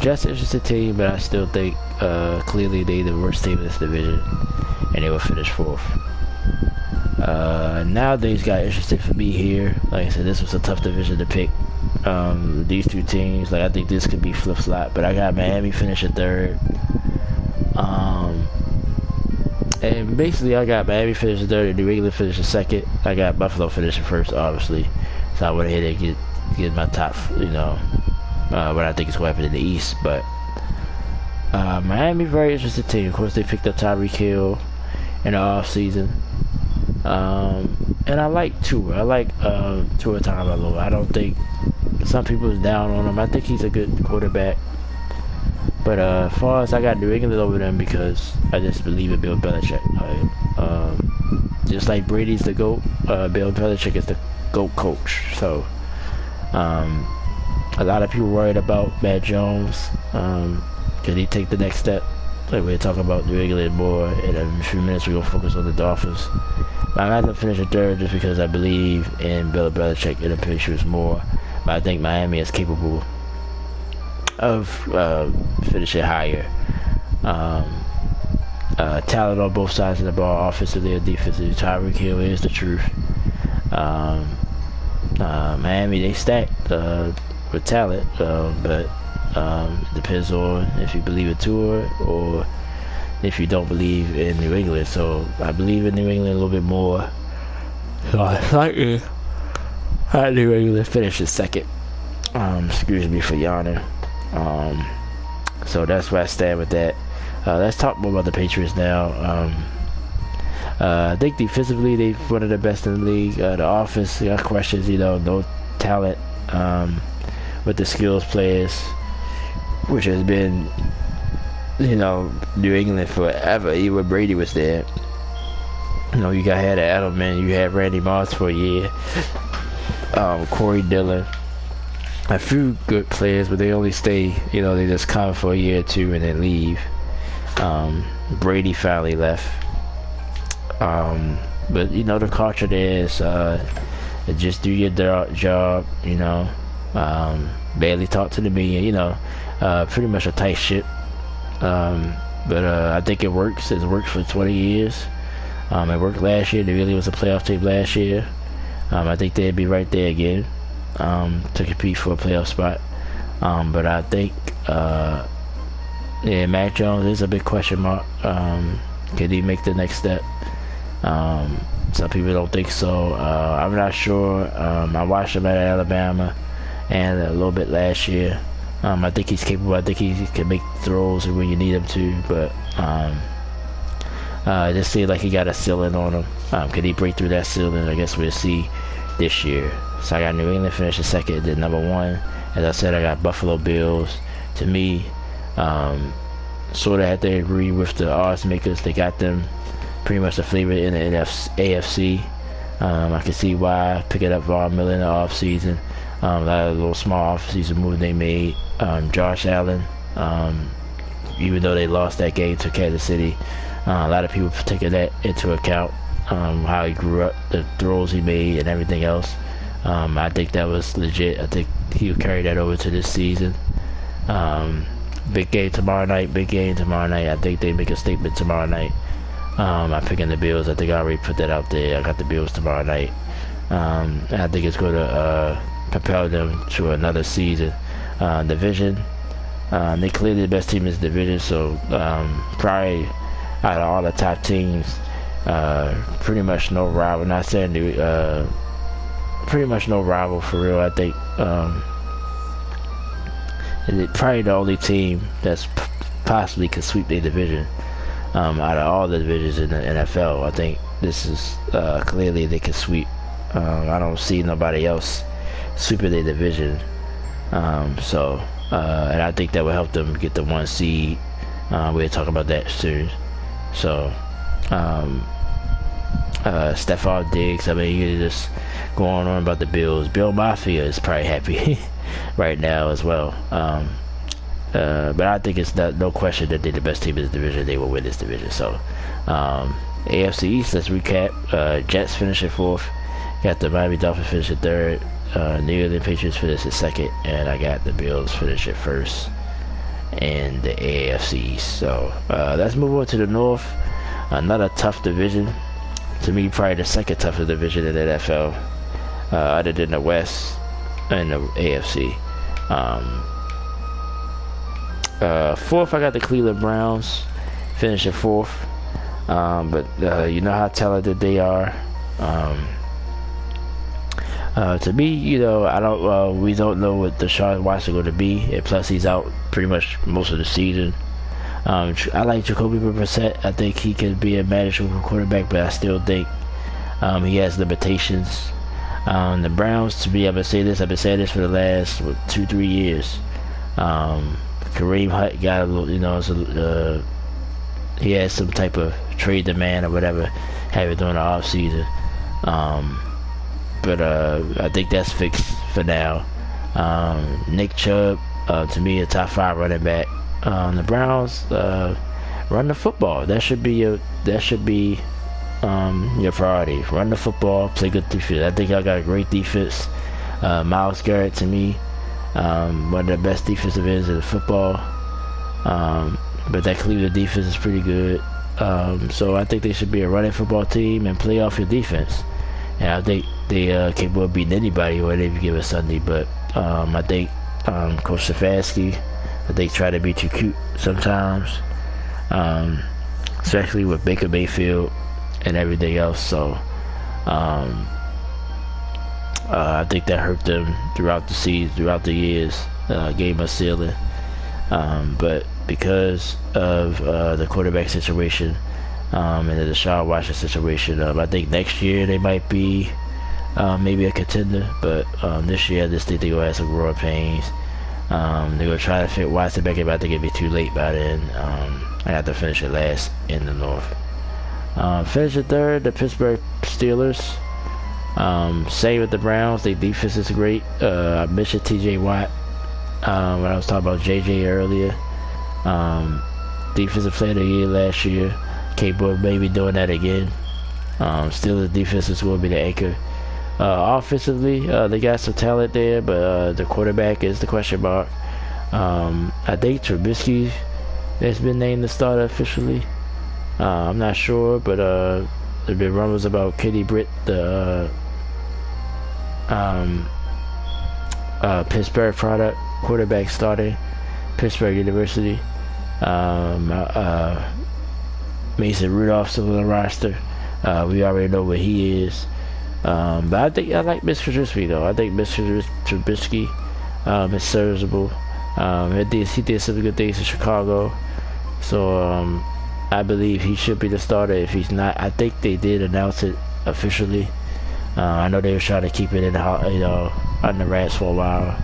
Just interested team, but I still think clearly they the worst team in this division, and they will finish 4th. Nowadays got interesting for me here. Like I said, this was a tough division to pick. These two teams, like I think this could be flip-flop, but I got Miami finishing 3rd. And basically I got Miami finishing 3rd and New England finishing 2nd. I got Buffalo finishing 1st, obviously. So I went ahead and get my top, you know, what I think is going to happen in the East. But Miami, very interesting team. Of course, they picked up Tyreek Hill in the offseason. And I like Tua. I like Tua Tagovailoa. I don't think some people is down on him. I think he's a good quarterback. But as far as I got New England over them because I just believe in Bill Belichick. Just like Brady's the GOAT, Bill Belichick is the GOAT coach. So a lot of people worried about Matt Jones. Can he take the next step? Like we're talking about New England more in a few minutes. We're going to focus on the Dolphins. But I'm going to finish 3rd just because I believe in Bill Belichick in the pictures more. But I think Miami is capable of finishing higher. Talent on both sides of the ball, offensively and defensively. Tyreek Hill is the truth. Miami, they stacked with talent, but depends on if you believe in Tua or if you don't believe in New England. So I believe in New England a little bit more. So I slightly had New England finish 2nd. Excuse me for yawning. So that's where I stand with that. Let's talk more about the Patriots now. I think defensively they're one of the best in the league. The offense, got questions, no talent with the skills players, which has been, New England forever. Even when Brady was there. You had Edelman, you had Randy Moss for a year, Corey Dillon. A few good players, but they only stay, they just come for a year or two and then leave. Brady finally left. But, the culture there is just do your job, barely talk to the media, pretty much a tight ship. But I think it works. It's worked for 20 years. It worked last year. They really was a playoff team last year. I think they'd be right there again. To compete for a playoff spot. But I think Mac Jones is a big question mark. Can he make the next step? Some people don't think so. I'm not sure. I watched him at Alabama and a little bit last year. I think he's capable. I think he can make throws when you need him to, but it just seems like he got a ceiling on him. Can he break through that ceiling? I guess we'll see this year. So I got New England finishing 2nd, then number 1. As I said, I got Buffalo Bills. To me, sort of have to agree with the odds makers. They got them pretty much the favorite in the AFC. I can see why picking up Von Miller in the offseason. A lot of little small offseason moves they made. Josh Allen, even though they lost that game to Kansas City, a lot of people taking that into account. How he grew up, the throws he made, and everything else. I think that was legit. I think he'll carry that over to this season. Big game tomorrow night. I think they make a statement tomorrow night. I'm picking the Bills. I think I already put that out there. I got the Bills tomorrow night. And I think it's going to propel them to another season. Division. They clearly the best team in this division, so probably out of all the top teams, pretty much no rival. Not saying pretty much no rival for real. I think it's probably the only team that's possibly could sweep their division. Out of all the divisions in the NFL, I think this is clearly they can sweep. I don't see nobody else sweeping their division. And I think that will help them get the 1 seed. We'll talk about that soon. So, Stephon Diggs, I mean, you're just going on about the Bills. Bill Mafia is probably happy right now as well. But I think it's no question that they're the best team in this division. They will win this division. So, AFC East, let's recap. Jets finish at 4th. Got the Miami Dolphins finish at 3rd. New England Patriots finish at 2nd. And I got the Bills finish at 1st in the AFC East. So, let's move on to the North. Another tough division. To me, probably the 2nd toughest division in the NFL. Other than the West and the AFC. 4th, I got the Cleveland Browns, finish at 4th. But you know how talented they are. To me, you know, we don't know what Deshaun Watson going to be, and plus he's out pretty much most of the season. I like Jacoby Brissett. I think he can be a manageable quarterback, but I still think he has limitations. The Browns, to me, I've been saying this for the last 2-3 years. Kareem Hunt got a little, you know, he has some type of trade demand or whatever, have it during the off season. But I think that's fixed for now. Nick Chubb, to me, a top 5 running back. The Browns run the football. That should be your priority. Run the football, play good defense. I think I got a great defense. Myles Garrett, to me, one of the best defensive ends in football. But that Cleveland defense is pretty good. So I think they should be a running football team and play off your defense. And I think they capable of beating anybody or they give a Sunday. But I think Coach Stefanski, I think try to be too cute sometimes, especially with Baker Mayfield and everything else. So I think that hurt them throughout the season, throughout the years, gave them a ceiling. But because of the quarterback situation and the Deshaun Watson situation, I think next year they might be maybe a contender. But this year I just think they're going to have some growing pains. They're going to try to fit Watson back in, but I think it'll be too late by then. I have to finish it last in the North. Finish at 3rd, the Pittsburgh Steelers. Same with the Browns. Their defense is great. I mentioned TJ Watt when I was talking about JJ earlier. Defensive player of the year last year. Capable of maybe doing that again. Still, the defense is going to be the anchor. Offensively, they got some talent there, but the quarterback is the question mark. I think Trubisky has been named the starter officially. I'm not sure, but there have been rumors about Kenny Britt, the Pittsburgh product quarterback starting Pittsburgh University. Mason Rudolph still on the roster. We already know what he is. But I like Mr. Trubisky though. I think Mr. Trubisky is serviceable. He did some good things in Chicago. So I believe he should be the starter. If he's not, I think they did announce it officially. I know they were trying to keep it in the, under wraps for a while.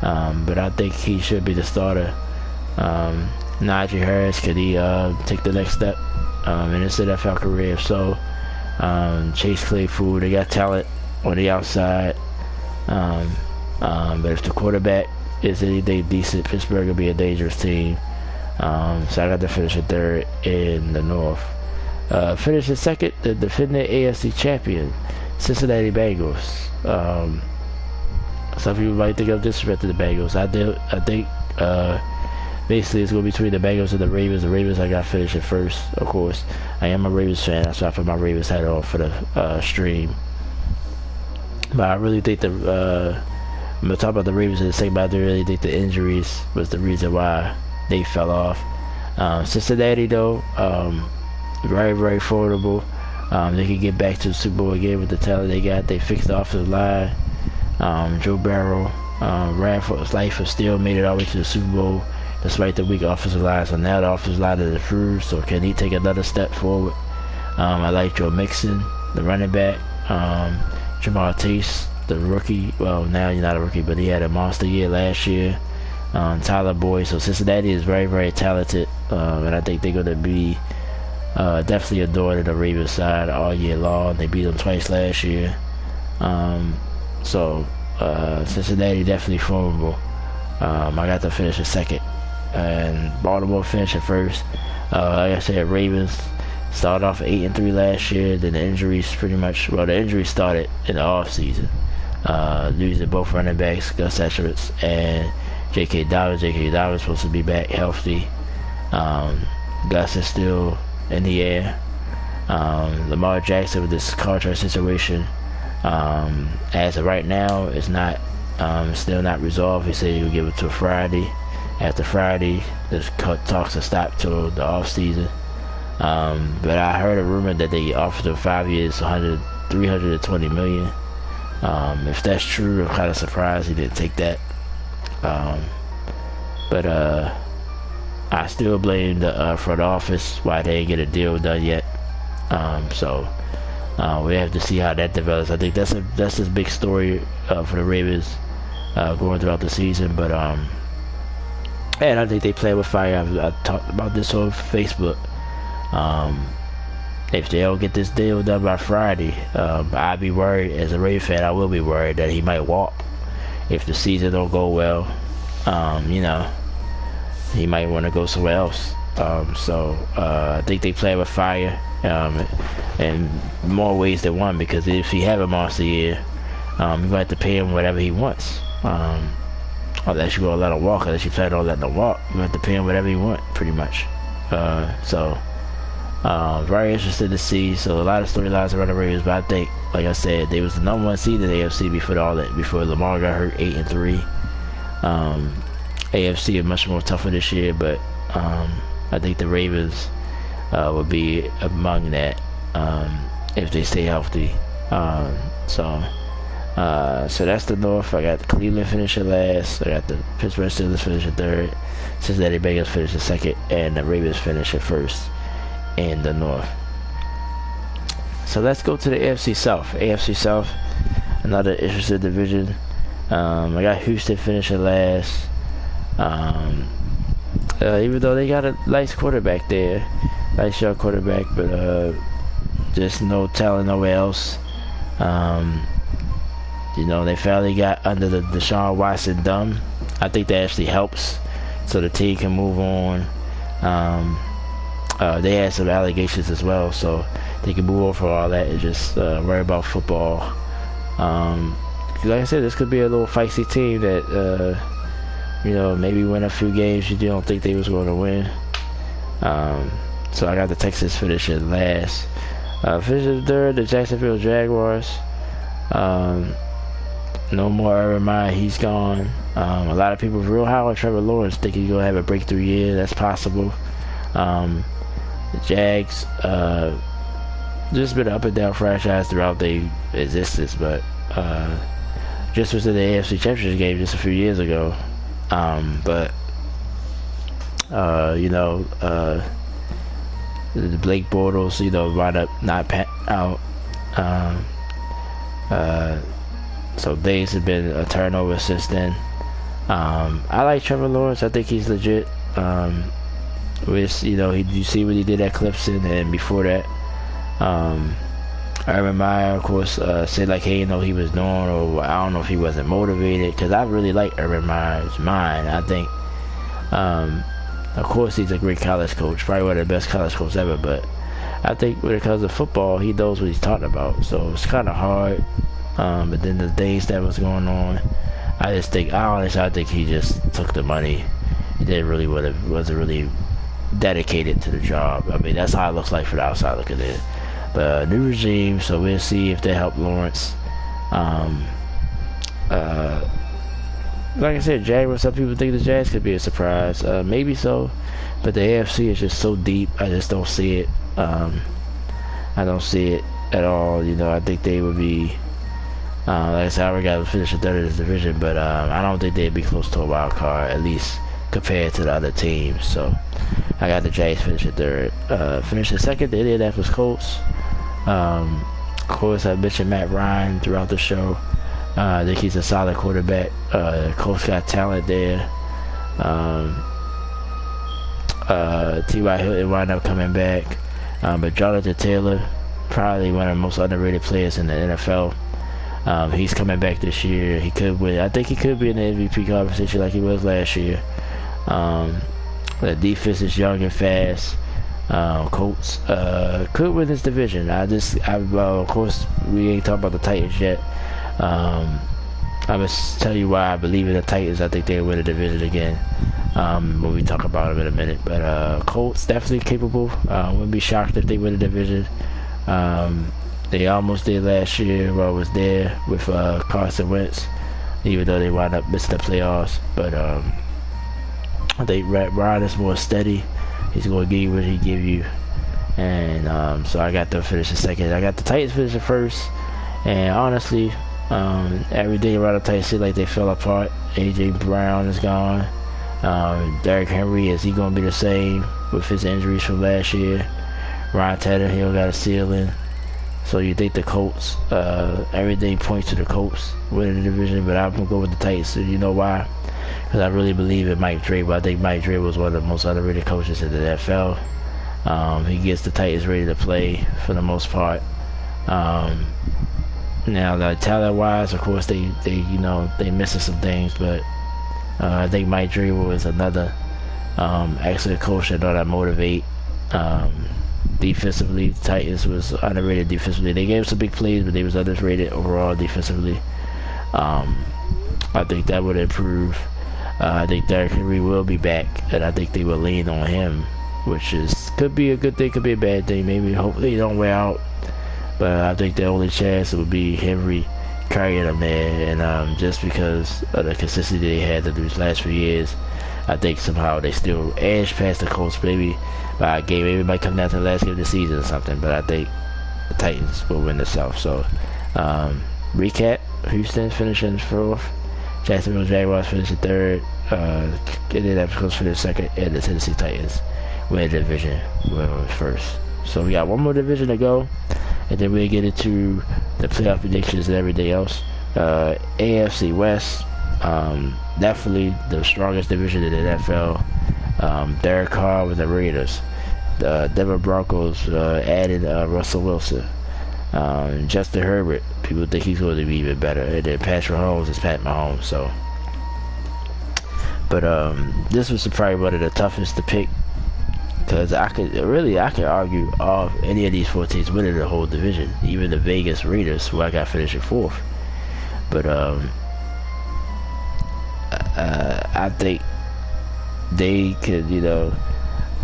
But I think he should be the starter. Najee Harris, could he take the next step in his NFL career? If so, Chase Claypool, they got talent on the outside. But if the quarterback is anything decent, Pittsburgh will be a dangerous team. So I got to finish in third in the North. Finish in second, the defending AFC champion, Cincinnati Bengals. Some people might think I'm disrespecting the Bengals. I think basically it's going to be between the Bengals and the Ravens. The Ravens I got finished at first, of course. I am a Ravens fan. That's why I put my Ravens hat on for the stream. But I really think I'm going to talk about the Ravens in a second, but I really think the injuries was the reason why they fell off. Cincinnati, though, very, very formidable. They can get back to the Super Bowl again with the talent they got. They fixed the offensive line. Joe Burrow ran for his life and still made it all the way to the Super Bowl despite the weak offensive line. So now the offensive line is improved. So can he take another step forward? I like Joe Mixon, the running back. Jamal Chase, the rookie. Well, now you're not a rookie, but he had a monster year last year. Tyler Boyd. So Cincinnati is very, very talented, and I think they're going to be definitely a door to the Ravens side all year long. They beat them twice last year. So Cincinnati definitely formidable. I got to finish in second, and Baltimore finished at first. Like I said, Ravens started off 8-3 last year. Then the injuries the injuries started in the off season. Losing both running backs, Gus Edwards and J.K. Dobbins. J.K. Dobbins supposed to be back healthy. Gus is still in the air. Lamar Jackson with this contract situation, as of right now, is not still not resolved. He said he'll give it to Friday. After Friday, the talks will stop till the off season. But I heard a rumor that they offered him 5 years, $320 million. If that's true, I'm kind of surprised he didn't take that. But I still blame the front office why they didn't get a deal done yet. So we have to see how that develops. I think that's a big story for the Ravens going throughout the season. But and I think they play with fire. I talked about this on Facebook. If they don't get this deal done by Friday, I'd be worried. As a Ravens fan, I will be worried that he might walk if the season don't go well. He might want to go somewhere else. So I think they play with fire in more ways than one, because if he have a monster year, you might have to pay him whatever he wants. Unless you're going to let him walk. Unless you plan on letting him walk, you have to pay him whatever you want, pretty much. So very interested to see. So a lot of storylines around the Ravens, but I think, like I said, they was the number one seed in the AFC before Lamar got hurt, 8-3. AFC is much more tougher this year, but I think the Ravens will be among that if they stay healthy. So that's the North. I got Cleveland finishing last. I got the Pittsburgh Steelers finishing third. Cincinnati Bengals finishing second, and the Ravens finishing first in the North. So let's go to the AFC South. AFC South, another interesting division. I got Houston finishing last. Even though they got a nice quarterback there, nice young quarterback, but just no talent nowhere else. They finally got under the Deshaun Watson thumb. I think that actually helps, so the team can move on. They had some allegations as well, so they can move on from all that and just worry about football. Like I said, this could be a little feisty team that maybe win a few games you don't think they was going to win. So I got the Texans finishing last. Finishing third, the Jacksonville Jaguars. No more Urban, he's gone. A lot of people real high on Trevor Lawrence, think he's going to have a breakthrough year. That's possible. The Jags, just been an up and down franchise throughout their existence, but just was in the AFC Championship game just a few years ago. But the Blake Bortles, wound up not out. So things have been a turnover since then. I like Trevor Lawrence. I think he's legit. You see what he did at Clemson, and before that, Urban Meyer, of course, said like he didn't know what he was doing, or I don't know if he wasn't motivated, because I really like Urban Meyer's mind. I think, of course, he's a great college coach, probably one of the best college coaches ever, but I think when it comes to football, he knows what he's talking about, so it's kind of hard. But then the things that was going on, I think he just took the money. He didn't really wasn't really dedicated to the job. I mean, that's how it looks like for the outside looking in. But new regime, so we'll see if they help Lawrence. Like I said, Jaguars, some people think the Jags could be a surprise. Maybe so, but the AFC is just so deep. I just don't see it. I don't see it at all. You know, I think they would be, like I said, I already got to finish the third of this division, but I don't think they'd be close to a wild card, at least compared to the other teams. So I got the Jags finishing third. Finishing second, the Indianapolis Colts. Of course, I mentioned Matt Ryan throughout the show. I think he's a solid quarterback. Colts got talent there. T.Y. Hilton wound up coming back. But Jonathan Taylor, probably one of the most underrated players in the NFL. He's coming back this year. He could win. I think he could be in the MVP conversation like he was last year. The defense is young and fast. Colts could win this division. Of course, we ain't talking about the Titans yet. I'm gonna tell you why I believe in the Titans. I think they'll win the division again when we talk about them in a minute. But Colts definitely capable. Wouldn't be shocked if they win the division. They almost did last year while I was there with Carson Wentz, even though they wound up missing the playoffs. But I think Ryan is more steady. He's going to give you what he give you. And so I got them finishing second. I got the Titans finishing first. And honestly, everything around the Titans seems like they fell apart. A.J. Brown is gone. Derrick Henry, is he going to be the same with his injuries from last year? Ryan Tannehill got a ceiling. So you think the Colts, everything points to the Colts winning the division, but I'm going to go with the Titans. So you know why? Because I really believe in Mike Vrabel. I think Mike Vrabel was one of the most underrated coaches in the NFL. He gets the Titans ready to play for the most part. Now, the talent-wise, of course, they missing some things, but I think Mike Vrabel is another excellent coach that know how to motivate. Defensively, the Titans was underrated defensively. They gave some big plays, but they was underrated overall defensively. I think that would improve. I think Derrick Henry will be back, and I think they will lean on him, which could be a good thing, could be a bad thing. Maybe, hopefully, he don't wear out. But I think the only chance would be Henry carrying them there, and just because of the consistency they had these last few years, I think somehow they still edge past the Colts, maybe by a game. Maybe it might come down to the last game of the season or something, but I think the Titans will win the South. So, recap: Houston finishing fourth, Jacksonville Jaguars finishing third, Indianapolis Colts finishing second, and the Tennessee Titans win the division first. So we got one more division to go, and then we'll get into the playoff predictions and everything else. AFC West, definitely the strongest division in the NFL. Derek Carr with the Raiders. The Denver Broncos added Russell Wilson. Justin Herbert, people think he's going to be even better. And then Patrick Mahomes is Pat Mahomes. So, but this was probably one of the toughest to pick, because I could argue any of these four teams winning the whole division, even the Vegas Raiders, who I got finishing fourth. But I think they could,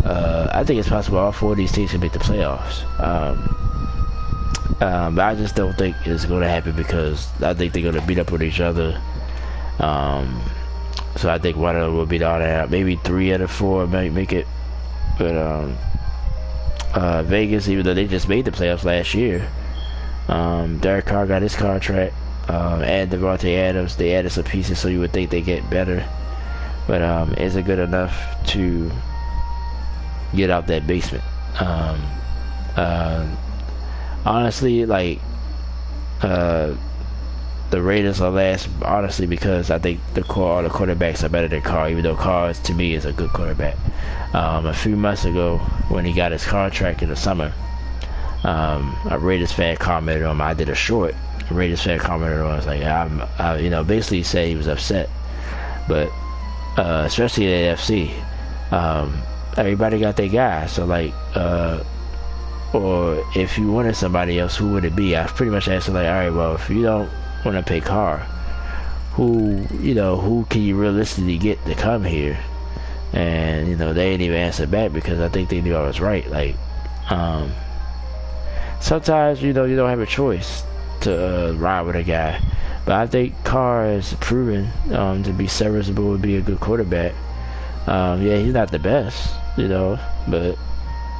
I think it's possible all four of these teams can make the playoffs. But I just don't think it's going to happen, because I think they're going to beat up on each other. So I think one of them will beat all that out. Maybe 3 out of 4 might make it. But Vegas, even though they just made the playoffs last year, Derek Carr got his contract, and Devontae Adams, they added some pieces, so you would think they get better. But is it good enough to get out that basement? Honestly, the Raiders are last, honestly, because I think all the quarterbacks are better than Carr, even though Carr, to me, is a good quarterback. A few months ago, when he got his contract in the summer, A Raiders fan commented on him. I did a short. A Raiders fan commented on. It's like you know, basically said he was upset, but especially the AFC, everybody got their guy. So like, or if you wanted somebody else, who would it be? I pretty much asked him like, all right, well, if you don't want to pay Carr, who can you realistically get to come here? And you know, they didn't even answer back because I think they knew I was right. Like, sometimes you know you don't have a choice to ride with a guy, but I think Carr is proven to be serviceable, would be a good quarterback. Yeah, he's not the best, you know, but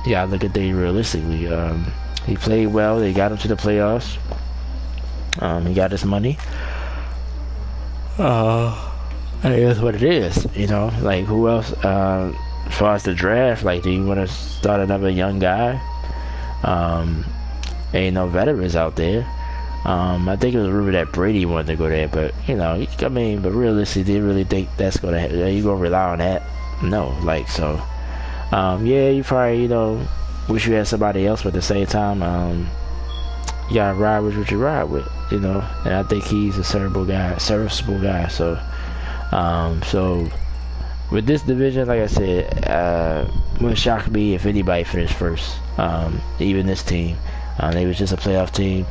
you gotta look at things realistically. He played well. They got him to the playoffs. He got his money. It is what it is, you know. Like, who else? As far as the draft, like, do you want to start another young guy? Ain't no veterans out there. I think it was a rumor that Brady wanted to go there, but you know, I mean, but realistically, do you really think that's gonna happen? Are you gonna rely on that? No, like, so. Yeah, you probably, you know, wish you had somebody else, but at the same time, you gotta ride with what you ride with, you know. And I think he's a serviceable guy. So, so with this division, like I said, wouldn't shock me if anybody finished first. Even this team, they was just a playoff team.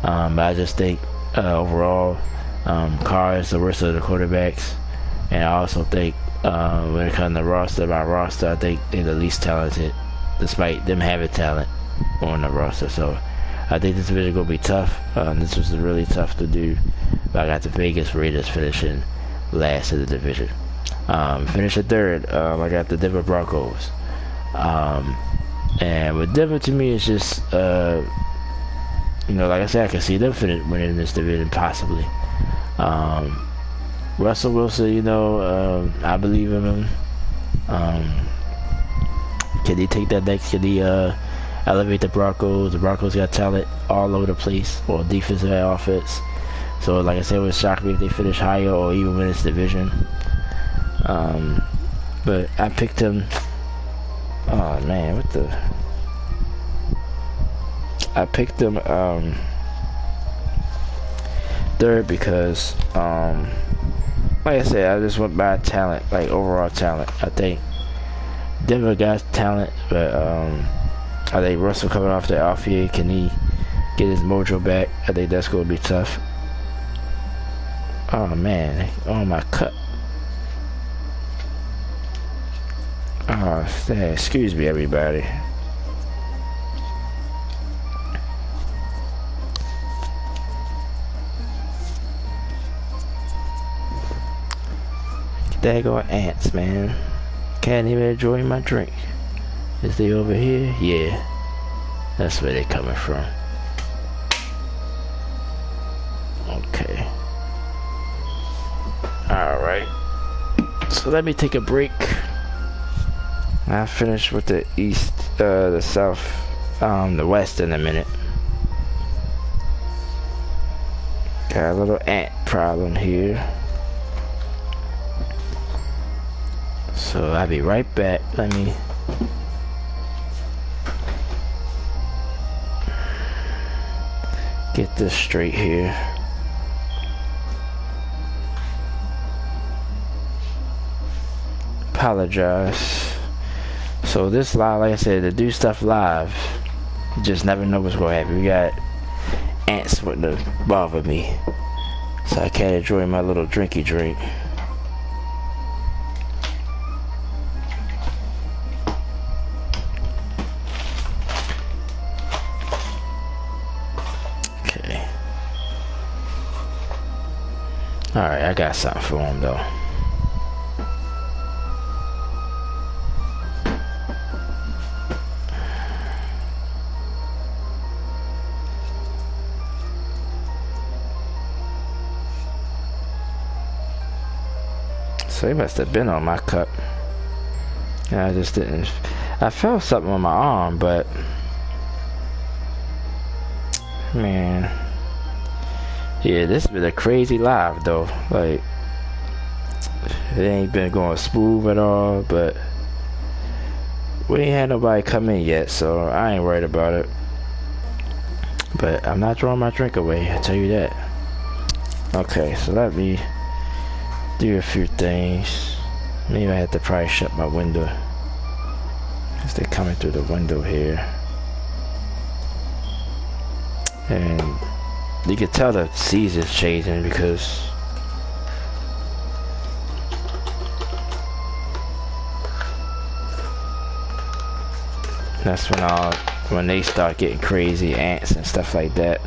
But I just think overall, Carr is the worst of the quarterbacks, and I also think when it comes to my roster, I think they're the least talented, despite them having talent on the roster. So I think this division gonna be tough. This was really tough to do, but I got the Vegas Raiders finishing last in the division. Finishing third, I got the Denver Broncos. And with Denver, to me, it's just you know, like I said, I can see them winning this division possibly. Russell Wilson, you know, I believe in him. Can he take that next? Can he elevate the Broncos? The Broncos got talent all over the place, or defense and offense. So, like I said, it would shock me if they finish higher or even win this division. But I picked him. Oh man, what the? I picked him third because like I said, I just went by talent, like overall talent. I think Denver got talent, but I think Russell coming off the off year, can he get his mojo back? I think that's gonna be tough. Oh man, oh my cut. Oh, excuse me, everybody. Daggone ants, man. Can't even enjoy my drink. Is they over here? Yeah. That's where they're coming from. Okay. Alright. So let me take a break. I'll finish with the east, the south, the west in a minute. Got a little ant problem here. So I'll be right back. Let me get this straight here. Apologize. So this live, like I said, to do stuff live, you just never know what's gonna happen. We got ants wanting to bother me, so I can't enjoy my little drinky drink. Alright, I got something for him though. So he must have been on my cup. And I just didn't. I felt something on my arm, but man. Yeah, this has been a crazy live though. Like, it ain't been going smooth at all, but we ain't had nobody come in yet, so I ain't worried about it. But I'm not throwing my drink away, I tell you that. Okay, so let me do a few things. Maybe I have to probably shut my window, because they're coming through the window here. And you can tell the season's changing because that's when they start getting crazy, ants and stuff like that.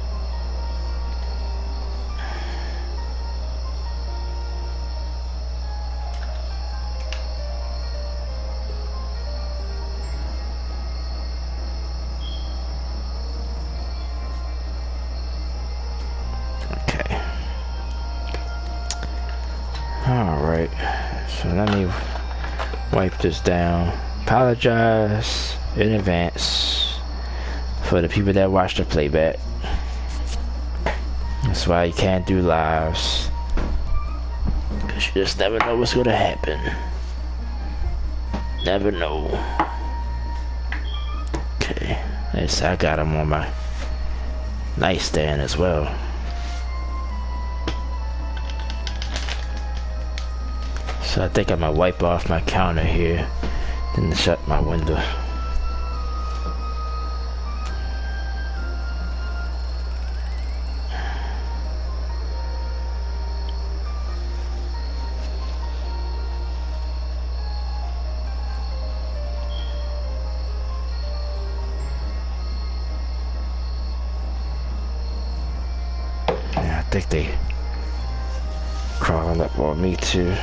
Alright, so let me wipe this down. Apologize in advance for the people that watch the playback. That's why you can't do lives, because you just never know what's gonna happen. Never know. Okay, I got them on my nightstand as well. So I think I'm gonna wipe off my counter here, then shut my window. Yeah, I think they crawling up on me too.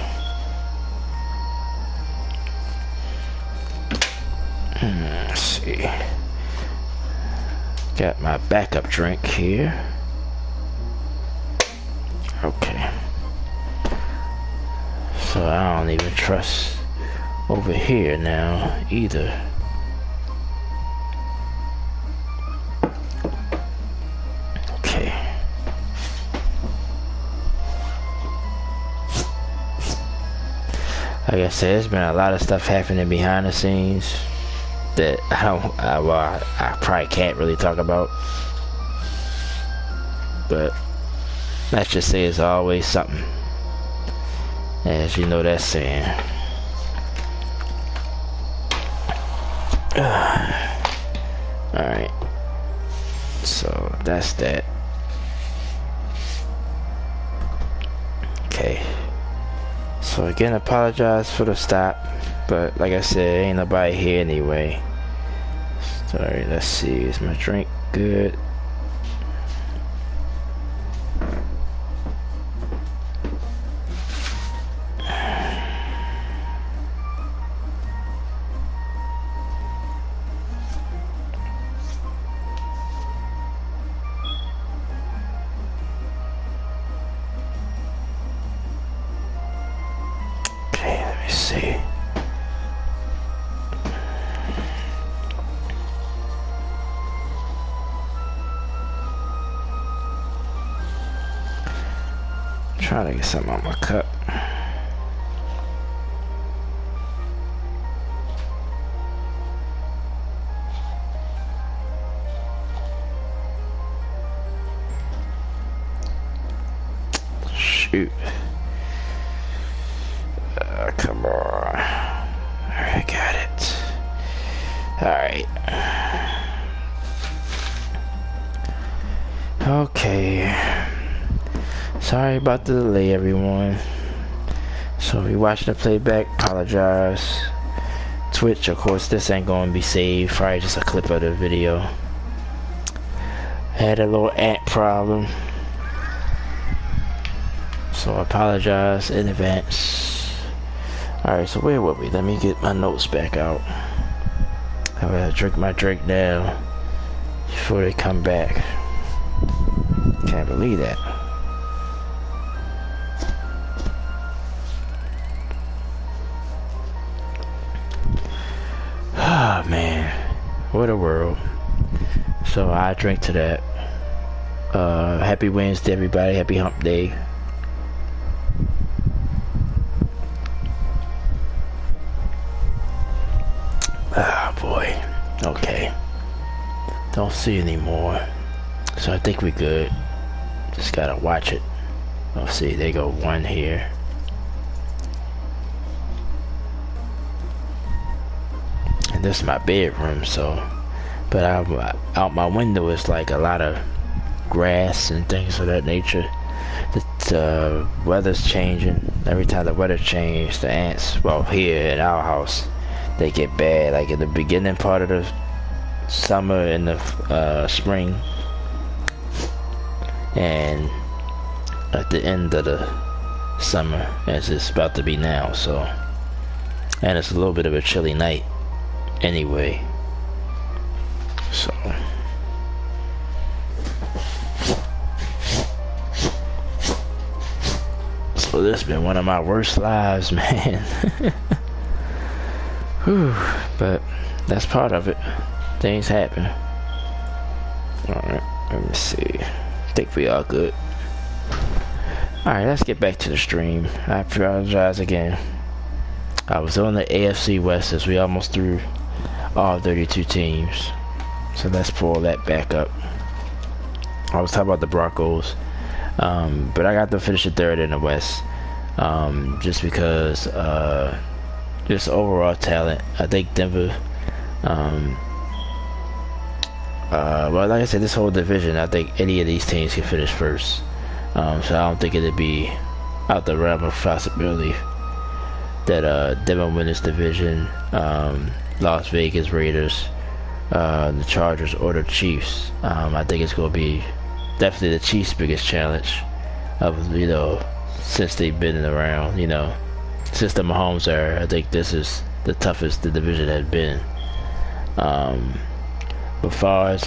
Let's see. Got my backup drink here. Okay. So I don't even trust over here now either. Okay. Like I said, there's been a lot of stuff happening behind the scenes that I probably can't really talk about, but let's just say it's always something, as you know that saying. Alright, so that's that. Okay, so again, apologize for the stop, but like I said, ain't nobody here anyway. Sorry, let's see, is my drink good? Okay, let me see. Trying to get something on my cup. Shoot. Come on. I got it. Alright. Okay. Sorry about the delay, everyone. So if you're watching the playback, apologize. Twitch, of course, this ain't gonna be saved. Probably just a clip of the video. Had a little ant problem, so I apologize in advance. Alright, so where were we? Let me get my notes back out. I gotta drink my drink now before they come back. Can't believe that. Ah, man, what a world. So I drink to that. Happy Wednesday, everybody. Happy hump day. Ah, boy. Okay. Don't see anymore. So I think we good. Just gotta watch it. Let's see, they go one here. And this is my bedroom, so, but out my window is like a lot of grass and things of that nature. The weather's changing. Every time the weather changes, the ants, well, here at our house, they get bad. Like in the beginning part of the summer and the spring, and at the end of the summer, as it's about to be now. So, and it's a little bit of a chilly night anyway. So this has been one of my worst lives, man. Whew, but that's part of it. Things happen. Alright, let me see. I think we are good. Alright, let's get back to the stream. I apologize again. I was on the AFC West as we almost threw all 32 teams. So let's pull that back up. I was talking about the Broncos. But I got to finish the third in the West. Just because just overall talent. I think Denver, well, like I said, this whole division, I think any of these teams can finish first. So I don't think it'd be out the realm of possibility that Denver win this division. Las Vegas Raiders, the Chargers, or the Chiefs. I think it's going to be definitely the Chiefs' biggest challenge of, you know, since they've been around, you know, since the Mahomes era. I think this is the toughest the division has been. As far as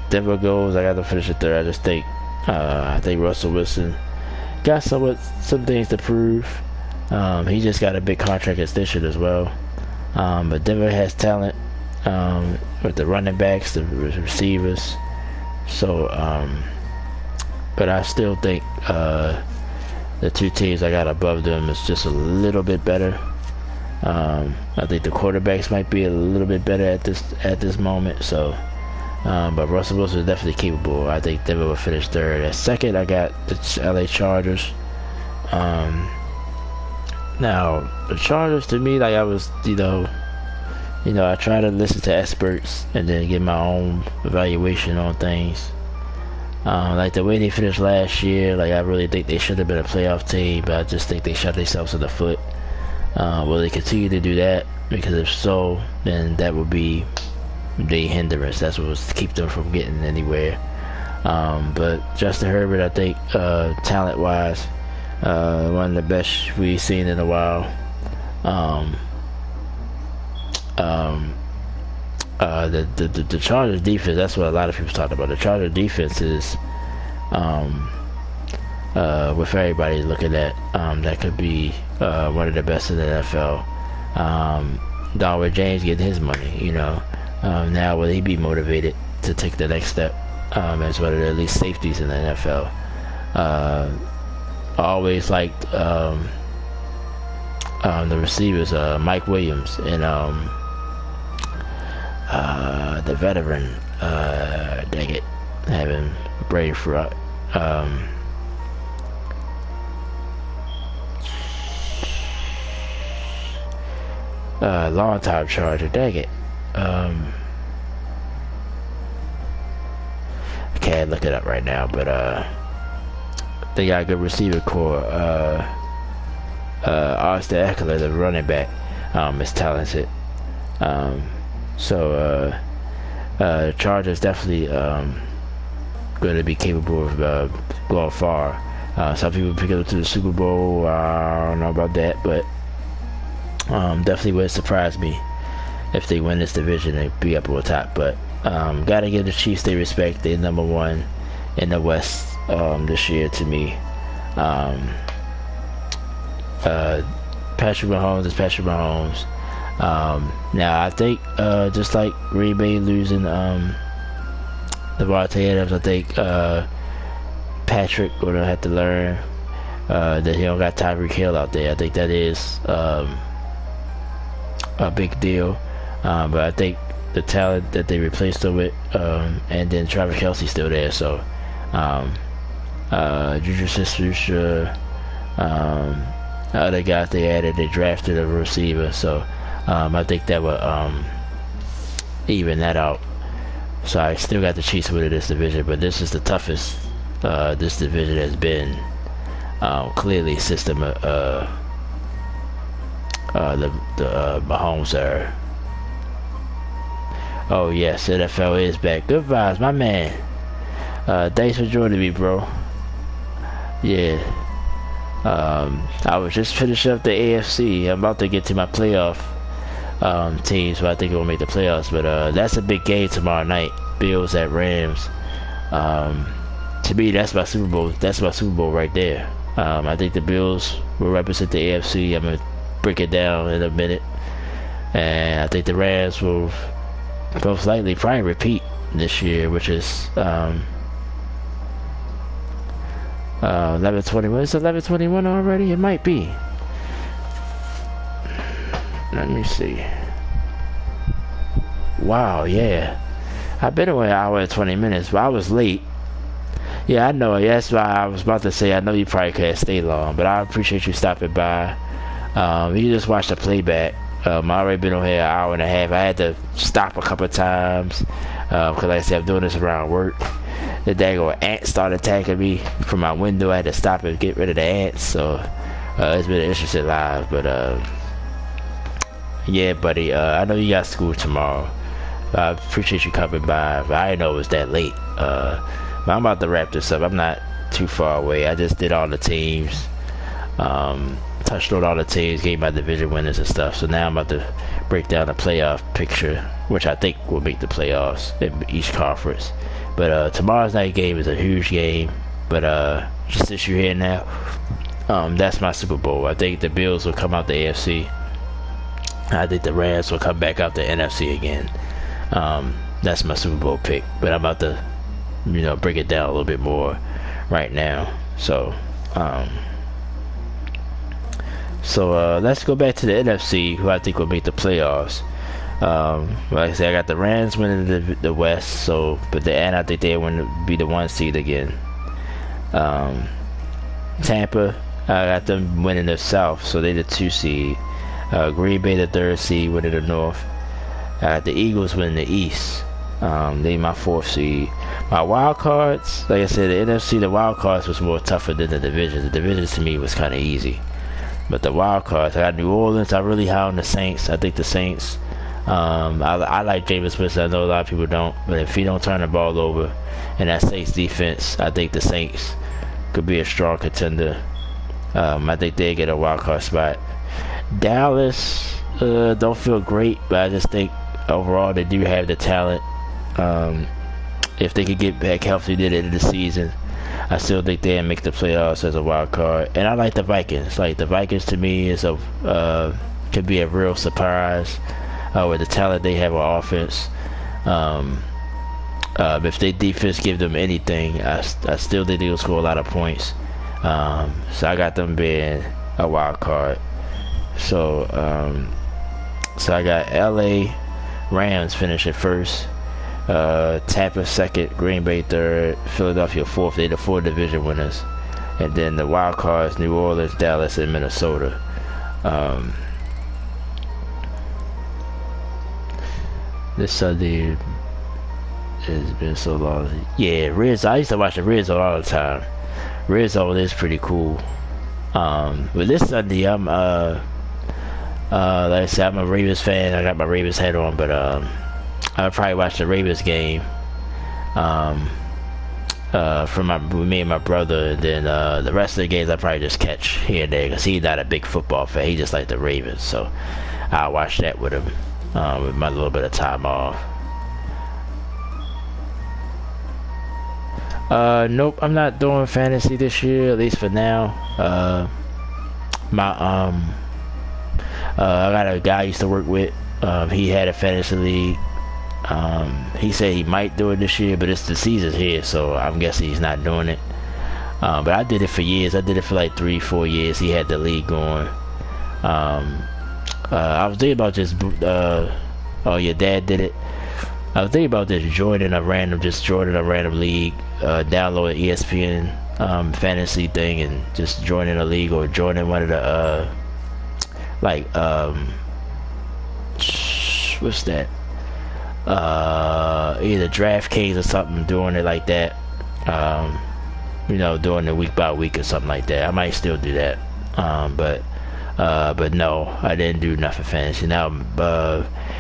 Denver goes, I got to finish the third. I think Russell Wilson got some things to prove. He just got a big contract extension as well. But Denver has talent with the running backs, the receivers. So, but I still think the two teams I got above them is just a little bit better. I think the quarterbacks might be a little bit better at this moment. So, but Russell Wilson is definitely capable. I think Denver will finish third. At second, I got the LA Chargers. Now the Chargers, to me, like I was, you know, I try to listen to experts and then get my own evaluation on things. Like the way they finished last year, like I really think they should have been a playoff team, but I just think they shot themselves in the foot. Will they continue to do that? Because if so, then that would be the hindrance. That's what was to keep them from getting anywhere. But Justin Herbert, I think, talent-wise, one of the best we've seen in a while. The Chargers defense, that's what a lot of people talk about. The Chargers defense is, with everybody looking at, that could be one of the best in the NFL. Darwin James getting his money, you know. Now will he be motivated to take the next step as one of the elite safeties in the NFL? I always liked the receivers, Mike Williams and the veteran, dang it, having brain fart. Long time Charger, dang it. I can't look it up right now, but they got a good receiver core. Austin Eckler, the running back, is talented. So the Chargers definitely going to be capable of going far. Some people pick it up to the Super Bowl. I don't know about that, but definitely would surprise me if they win this division and be up on top. But gotta give the Chiefs their respect. They're number one in the West this year to me. Patrick Mahomes is Patrick Mahomes. Now I think just like Green Bay losing Devontae Adams, I think Patrick gonna have to learn that he don't got Tyreek Hill out there. I think that is a big deal. But I think the talent that they replaced him with, and then Travis Kelce's still there. So, Juju Smith-Schuster, other guys they added, they drafted a receiver. So, I think that would even that out. So I still got the Chiefs winning this division, but this is the toughest this division has been. Clearly, system the Mahomes era. Oh yes, NFL is back. Good vibes, my man. Thanks for joining me, bro. Yeah. I was just finishing up the AFC. I'm about to get to my playoff teams, but I think we'll make the playoffs. But that's a big game tomorrow night. Bills at Rams. To me, that's my Super Bowl. That's my Super Bowl right there. I think the Bills will represent the AFC. I'm gonna break it down in a minute, and I think the Rams will most likely probably repeat this year, which is 11-21. It's 11-21 already. It might be. Let me see. Wow, yeah. I've been away an hour and 20 minutes, but I was late. Yeah, I know. Yeah, that's why I was about to say I know you probably can't stay long, but I appreciate you stopping by. You just watch the playback. I already been on here an hour and a half. I had to stop a couple of times because, like I said, I'm doing this around work. The daggone ants started attacking me from my window. I had to stop and get rid of the ants. So it's been an interesting live, but yeah, buddy. I know you got school tomorrow. I appreciate you coming by. But I didn't know it was that late. But I'm about to wrap this up. I'm not too far away. I just did all the teams. Touched on all the teams, gave my division winners and stuff. So now I'm about to break down the playoff picture, which I think will make the playoffs in each conference. But tomorrow's night game is a huge game. But just since you're here now, that's my Super Bowl. I think the Bills will come out the AFC. I think the Rams will come back out the NFC again. That's my Super Bowl pick. But I'm about to, break it down a little bit more right now. So let's go back to the NFC, who I think will make the playoffs. Like I said, I got the Rams winning the West, and I think they will be the 1 seed again. Tampa, I got them winning the South, so they're the 2 seed. Green Bay the 3rd seed, winning the North. I got the Eagles winning the East. They my 4th seed. My wild cards, like I said, the NFC, the wild cards was more tougher than the divisions. The divisions to me was kind of easy. But the wild cards, I got New Orleans. I really high on the Saints. I think the Saints. I like Jameis Winston. I know a lot of people don't, but if he don't turn the ball over, and that Saints defense, I think the Saints could be a strong contender. I think they get a wild card spot. Dallas don't feel great, but I just think overall they do have the talent. If they could get back healthy at the end of the season, I still think they'll make the playoffs as a wild card. And I like the Vikings. Like the Vikings to me is could be a real surprise with the talent they have on offense. If their defense give them anything, I still think they'll score a lot of points. So I got them being a wild card. So I got LA Rams finishing 1st. Tampa 2nd, Green Bay 3rd, Philadelphia 4th. They're the 4 division winners. And then the wild cards, New Orleans, Dallas, and Minnesota. This Sunday has been so long. Yeah, Rizzo. I used to watch the Rizzo all the time. Rizzo is pretty cool. But this Sunday, I'm like I said, I'm a Ravens fan. I got my Ravens hat on, but I'll probably watch the Ravens game with me and my brother, and then the rest of the games I probably just catch here and there because he's not a big football fan. He just like the Ravens, so I'll watch that with him with my little bit of time off. Nope, I'm not doing fantasy this year, at least for now. I got a guy I used to work with. He had a fantasy league. He said he might do it this year, but it's the season's here, so I'm guessing he's not doing it. But I did it for years. I did it for like 3-4 years. He had the league going. I was thinking about just oh, your dad did it. I was thinking about this, just joining a random league, download an ESPN fantasy thing and just joining a league or joining one of the like what's that? Either DraftKings or something, doing it like that. You know, doing it week by week or something like that. I might still do that. But no, I didn't do nothing fantasy. Now,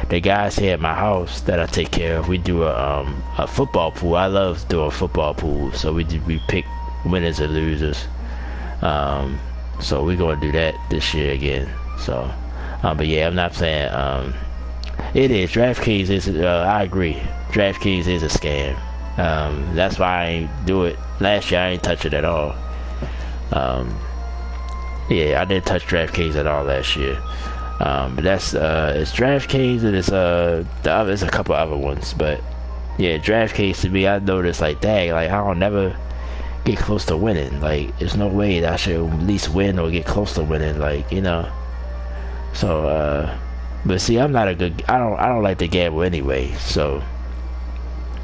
the guys here at my house that I take care of, we do a football pool. I love doing football pools, so we pick winners and losers. So we're gonna do that this year again. So, but yeah, I'm not saying it is. DraftKings is. I agree. DraftKings is a scam. That's why I ain't do it last year. I ain't touch it at all. Yeah, I didn't touch DraftKings at all last year. But that's it's DraftKings and there's a couple other ones, but yeah, DraftKings to me, I noticed like dang, like I don't never get close to winning. Like there's no way that I should at least win or get close to winning. Like, you know. So but see, I'm not a good. I don't like to gamble anyway. So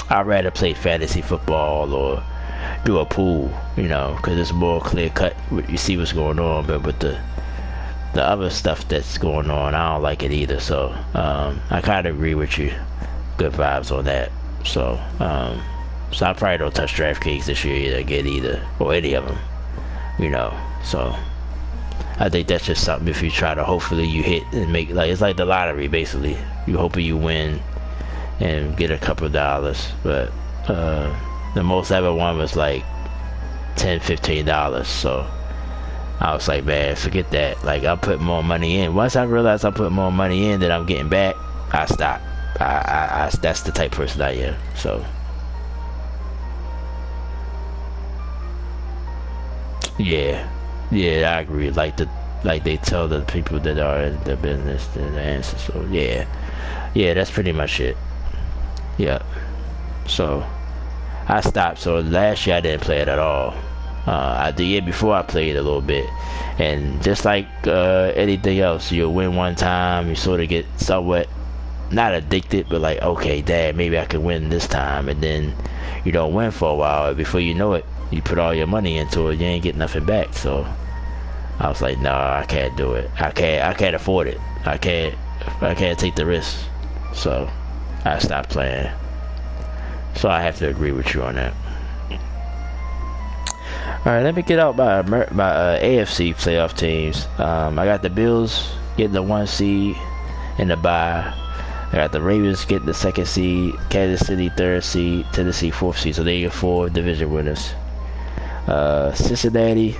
I'd rather play fantasy football or do a pool, you know, because it's more clear cut. You see what's going on, but with the other stuff that's going on, I don't like it either. So I kind of agree with you. Good vibes on that. So so I probably don't touch DraftKings this year either, or any of them, you know. So I think that's just something if you try to, hopefully you hit and make, like, it's like the lottery basically. You hoping you win and get a couple of dollars, but the most I ever won was like $10-15. So I was like, man, forget that. Like, I'm putting more money in. Once I realize I'm putting more money in than I'm getting back, I stop. I that's the type of person I am. So yeah, I agree. Like they tell the people that are in the business the answer. So yeah, that's pretty much it. Yeah. So I stopped. So last year I didn't play it at all. The year before I played a little bit, and just like anything else, you'll win one time, you sort of get somewhat not addicted, but like, okay, dad, maybe I could win this time, and then you don't win for a while. Before you know it, you put all your money into it, you ain't get nothing back. So I was like, nah, I can't do it. I can't afford it. I can't take the risk. So I stopped playing. So I have to agree with you on that. Alright, let me get out my AFC playoff teams. I got the Bills getting the 1 seed in the bye. I got the Ravens getting the 2nd seed, Kansas City 3rd seed, Tennessee 4th seed. So they get 4 division winners. Cincinnati,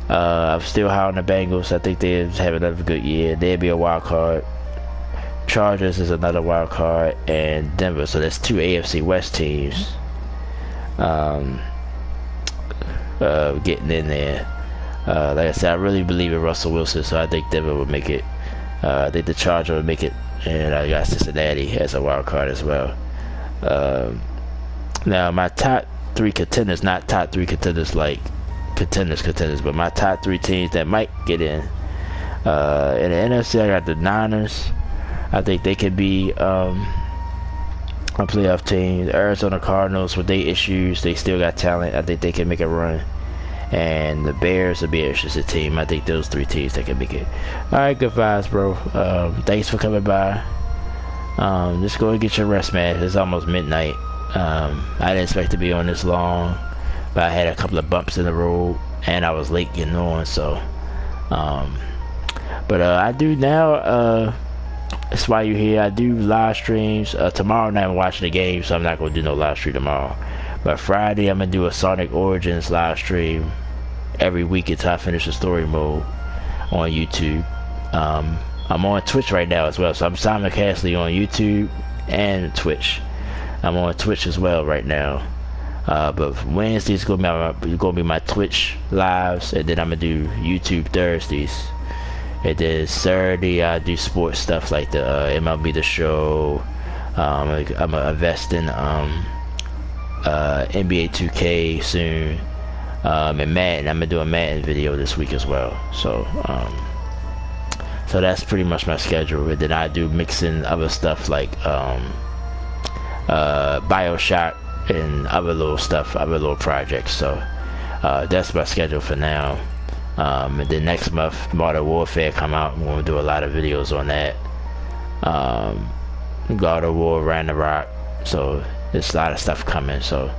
I'm still high on the Bengals. I think they have another good year. They'll be a wild card. Chargers is another wild card, and Denver. So that's 2 AFC West teams getting in there. Like I said, I really believe in Russell Wilson, so I think Denver will make it. I think the Chargers will make it, and I got Cincinnati as a wild card as well. Now my top 3 contenders, not top 3 contenders like contenders, but my top 3 teams that might get in. In the NFC, I got the Niners. I think they could be a playoff team. The Arizona Cardinals, with their issues, they still got talent. I think they can make a run. And the Bears will be an interesting team. I think those 3 teams that can make it. Alright, good vibes, bro. Thanks for coming by. Just go and get your rest, man. It's almost midnight. I didn't expect to be on this long, but I had a couple of bumps in the road, and I was late getting on, so but I do now. That's why you're here. I do live streams. Tomorrow night I'm watching the game, so I'm not going to do no live stream tomorrow. But Friday I'm going to do a Sonic Origins live stream every week until I finish the story mode on YouTube. I'm on Twitch right now as well, so I'm simulcastly on YouTube and Twitch. I'm on Twitch as well right now. But Wednesdays going to be my Twitch lives, and then I'm going to do YouTube Thursdays. And then Saturday I do sports stuff like the MLB The Show. I'm gonna invest in NBA 2K soon. And Madden. I'm gonna do a Madden video this week as well. So so that's pretty much my schedule. And then I do mix in other stuff like BioShock and other little stuff, other little projects. So that's my schedule for now. And then next month, Modern Warfare come out. I'm gonna do a lot of videos on that. God of War, Ragnarok. So there's a lot of stuff coming. So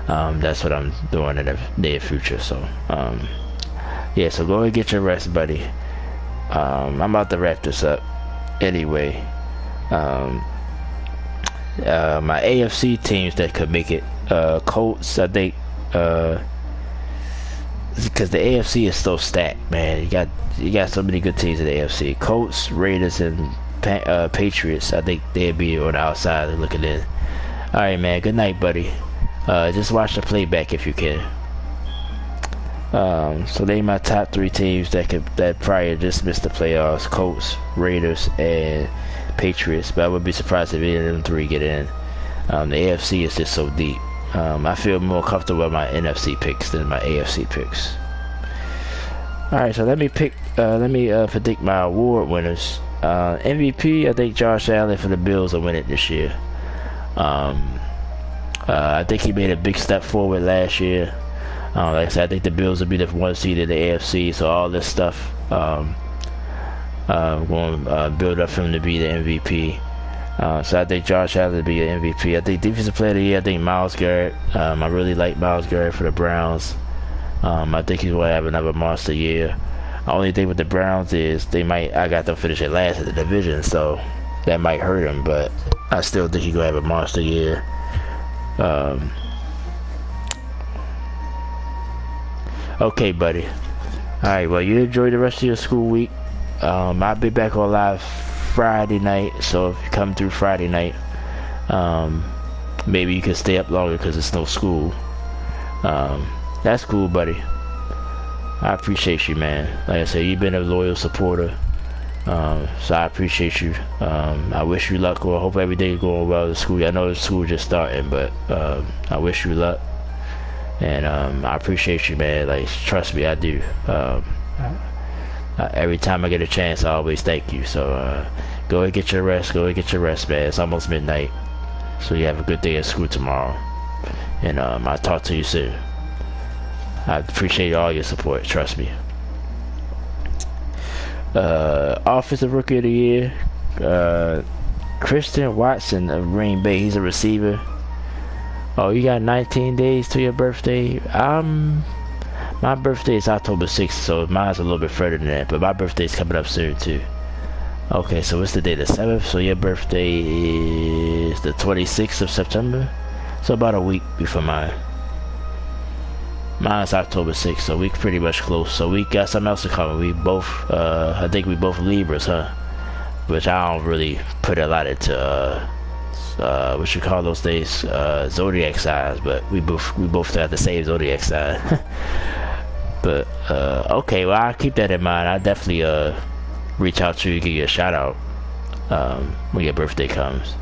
that's what I'm doing in the near future. So yeah, so go and get your rest, buddy. I'm about to wrap this up. Anyway, my AFC teams that could make it, Colts, I think, because the AFC is so stacked, man. You got so many good teams in the AFC. Colts, Raiders, and Patriots. I think they'd be on the outside looking in. All right, man. Good night, buddy. Just watch the playback if you can. So they my top 3 teams that probably just missed the playoffs: Colts, Raiders, and Patriots. But I would be surprised if any of them 3 get in. The AFC is just so deep. I feel more comfortable with my NFC picks than my AFC picks. Alright, so let me predict my award winners. MVP, I think Josh Allen for the Bills will win it this year. I think he made a big step forward last year. Like I said, I think the Bills will be the 1 seed in the AFC, so all this stuff going to build up for him to be the MVP. So I think Josh Allen will be an MVP. I think Defensive Player of the Year, I think Myles Garrett. I really like Myles Garrett for the Browns. I think he's going to have another monster year. The only thing with the Browns is I got them finishing last in the division, so that might hurt him, but I still think he's going to have a monster year. Okay, buddy. Alright, well, you enjoy the rest of your school week. I'll be back on live Friday night, so if you come through Friday night, maybe you can stay up longer because it's no school. That's cool, buddy. I appreciate you, man. Like I said, you've been a loyal supporter, so I appreciate you. I wish you luck, or I hope every day is going well at school. I know the school just starting, but I wish you luck, and I appreciate you, man. Like, trust me, I do. Every time I get a chance, I always thank you. So go and get your rest. Go and get your rest, man. It's almost midnight, so you have a good day at school tomorrow. And I'll talk to you soon. I appreciate all your support. Trust me. Offensive Rookie of the Year, Christian Watson of Green Bay. He's a receiver. Oh, you got 19 days to your birthday. My birthday is October 6th, so mine's a little bit further than that, but my birthday's coming up soon too. Okay, so what's the day? The 7th, so your birthday is the 26th of September, so about a week before mine. Mine's October 6th, so we pretty much close. So we got something else in common. We both, I think we both Libras, huh? Which I don't really put a lot into, what you call those days, zodiac signs, but we both have the same zodiac sign. But okay, well, I'll keep that in mind. I'll definitely reach out to you, give you a shout out when your birthday comes.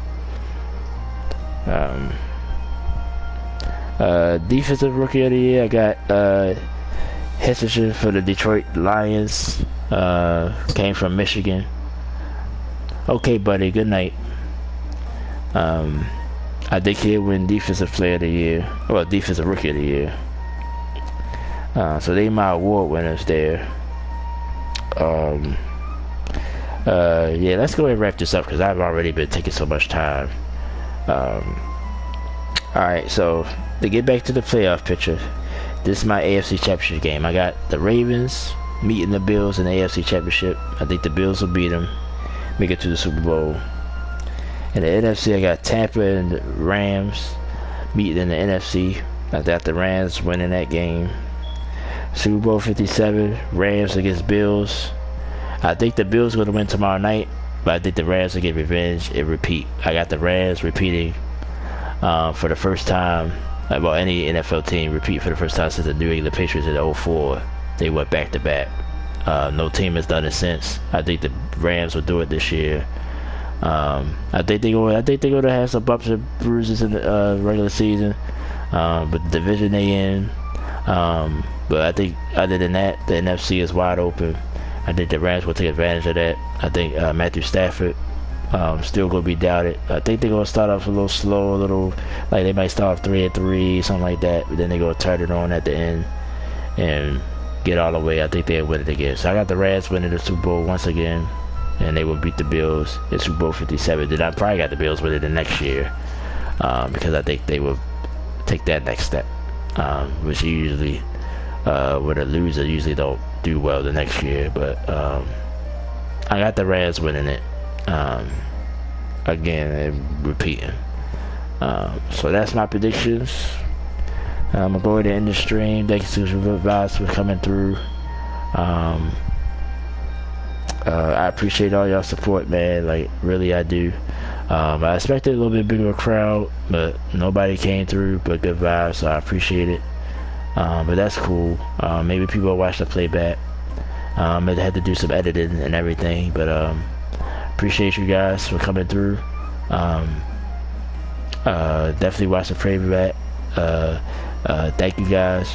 Defensive Rookie of the Year, I got Hesselton for the Detroit Lions. Came from Michigan. Okay, buddy, good night. I think he'll win Defensive Player of the Year, well, Defensive Rookie of the Year. So they my award winners there. Yeah, let's go ahead and wrap this up because I've already been taking so much time. Alright, so to get back to the playoff picture, this is my AFC Championship game. I got the Ravens meeting the Bills in the AFC Championship. I think the Bills will beat them, make it to the Super Bowl. In the NFC, I got Tampa and the Rams meeting in the NFC. I got the Rams winning that game. Super Bowl 57, Rams against Bills. I think the Bills are going to win tomorrow night, but I think the Rams will get revenge and repeat. I got the Rams repeating for the first time. Well, any NFL team repeat for the first time since the New England Patriots in 2004. They went back to back. No team has done it since. I think the Rams will do it this year. I think they're going to have some bumps and bruises in the regular season, but the division they in. But I think other than that, the NFC is wide open. I think the Rams will take advantage of that. I think Matthew Stafford Still gonna be doubted. I think they're gonna start off a little slow, a little like they might start off 3-3, something like that. But then they're gonna turn it on at the end and get all the way. I think they'll win it again. So I got the Rams winning the Super Bowl once again, and they will beat the Bills in Super Bowl 57. Then I probably got the Bills winning the next year because I think they will take that next step, which usually with a loser usually don't do well the next year. But I got the Rams winning it again and repeating. So that's my predictions. I'm going to end the stream. Thanks to the vibes for coming through. I appreciate all y'all support, man. Like, really, I do. I expected a little bit bigger crowd, but nobody came through. But good vibes, so I appreciate it. But that's cool. Maybe people will watch the playback. I had to do some editing and everything, but appreciate you guys for coming through. Definitely watch the playback. Thank you guys.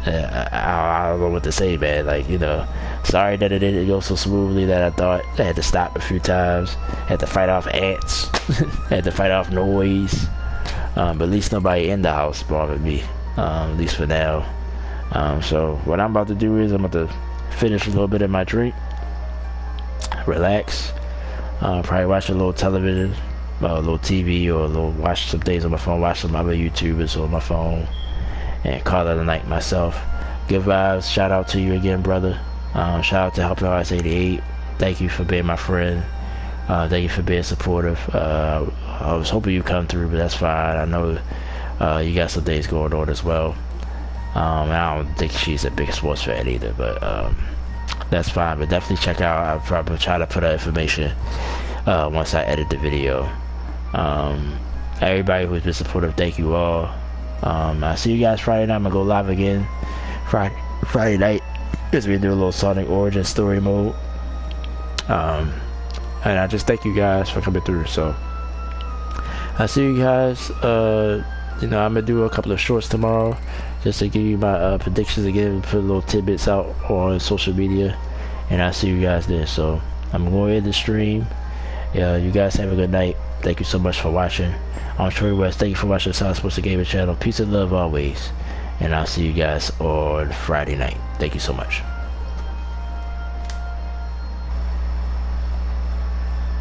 I don't know what to say, man. Like, you know, sorry that it didn't go so smoothly that I thought. I had to stop a few times. Had to fight off ants. Had to fight off noise. But at least nobody in the house bothered me. At least for now. So what I'm about to do is I'm about to finish a little bit of my drink. Relax. Probably watch a little television. A little TV, or a little watch some things on my phone, watch some other YouTubers on my phone, and call it a night myself. Good vibes. Shout out to you again, brother. Shout out to Helping Arts 88. Thank you for being my friend. Thank you for being supportive. I was hoping you come through, but that's fine. I know you got some things going on as well. I don't think she's a big sports fan either, but that's fine. But definitely check out. I'll probably try to put that information once I edit the video. Everybody who's been supportive, thank you all. I'll see you guys Friday night. I'm gonna go live again Friday night because we do a little Sonic Origin story mode. And I just thank you guys for coming through. So I'll see you guys. You know, I'm gonna do a couple of shorts tomorrow just to give you my predictions again, put little tidbits out on social media, and I'll see you guys there. So I'm going to end the stream. Yeah, you guys have a good night. Thank you so much for watching. I'm Troy West. Thank you for watching the South Sports Gaming channel. Peace and love always. And I'll see you guys on Friday night. Thank you so much.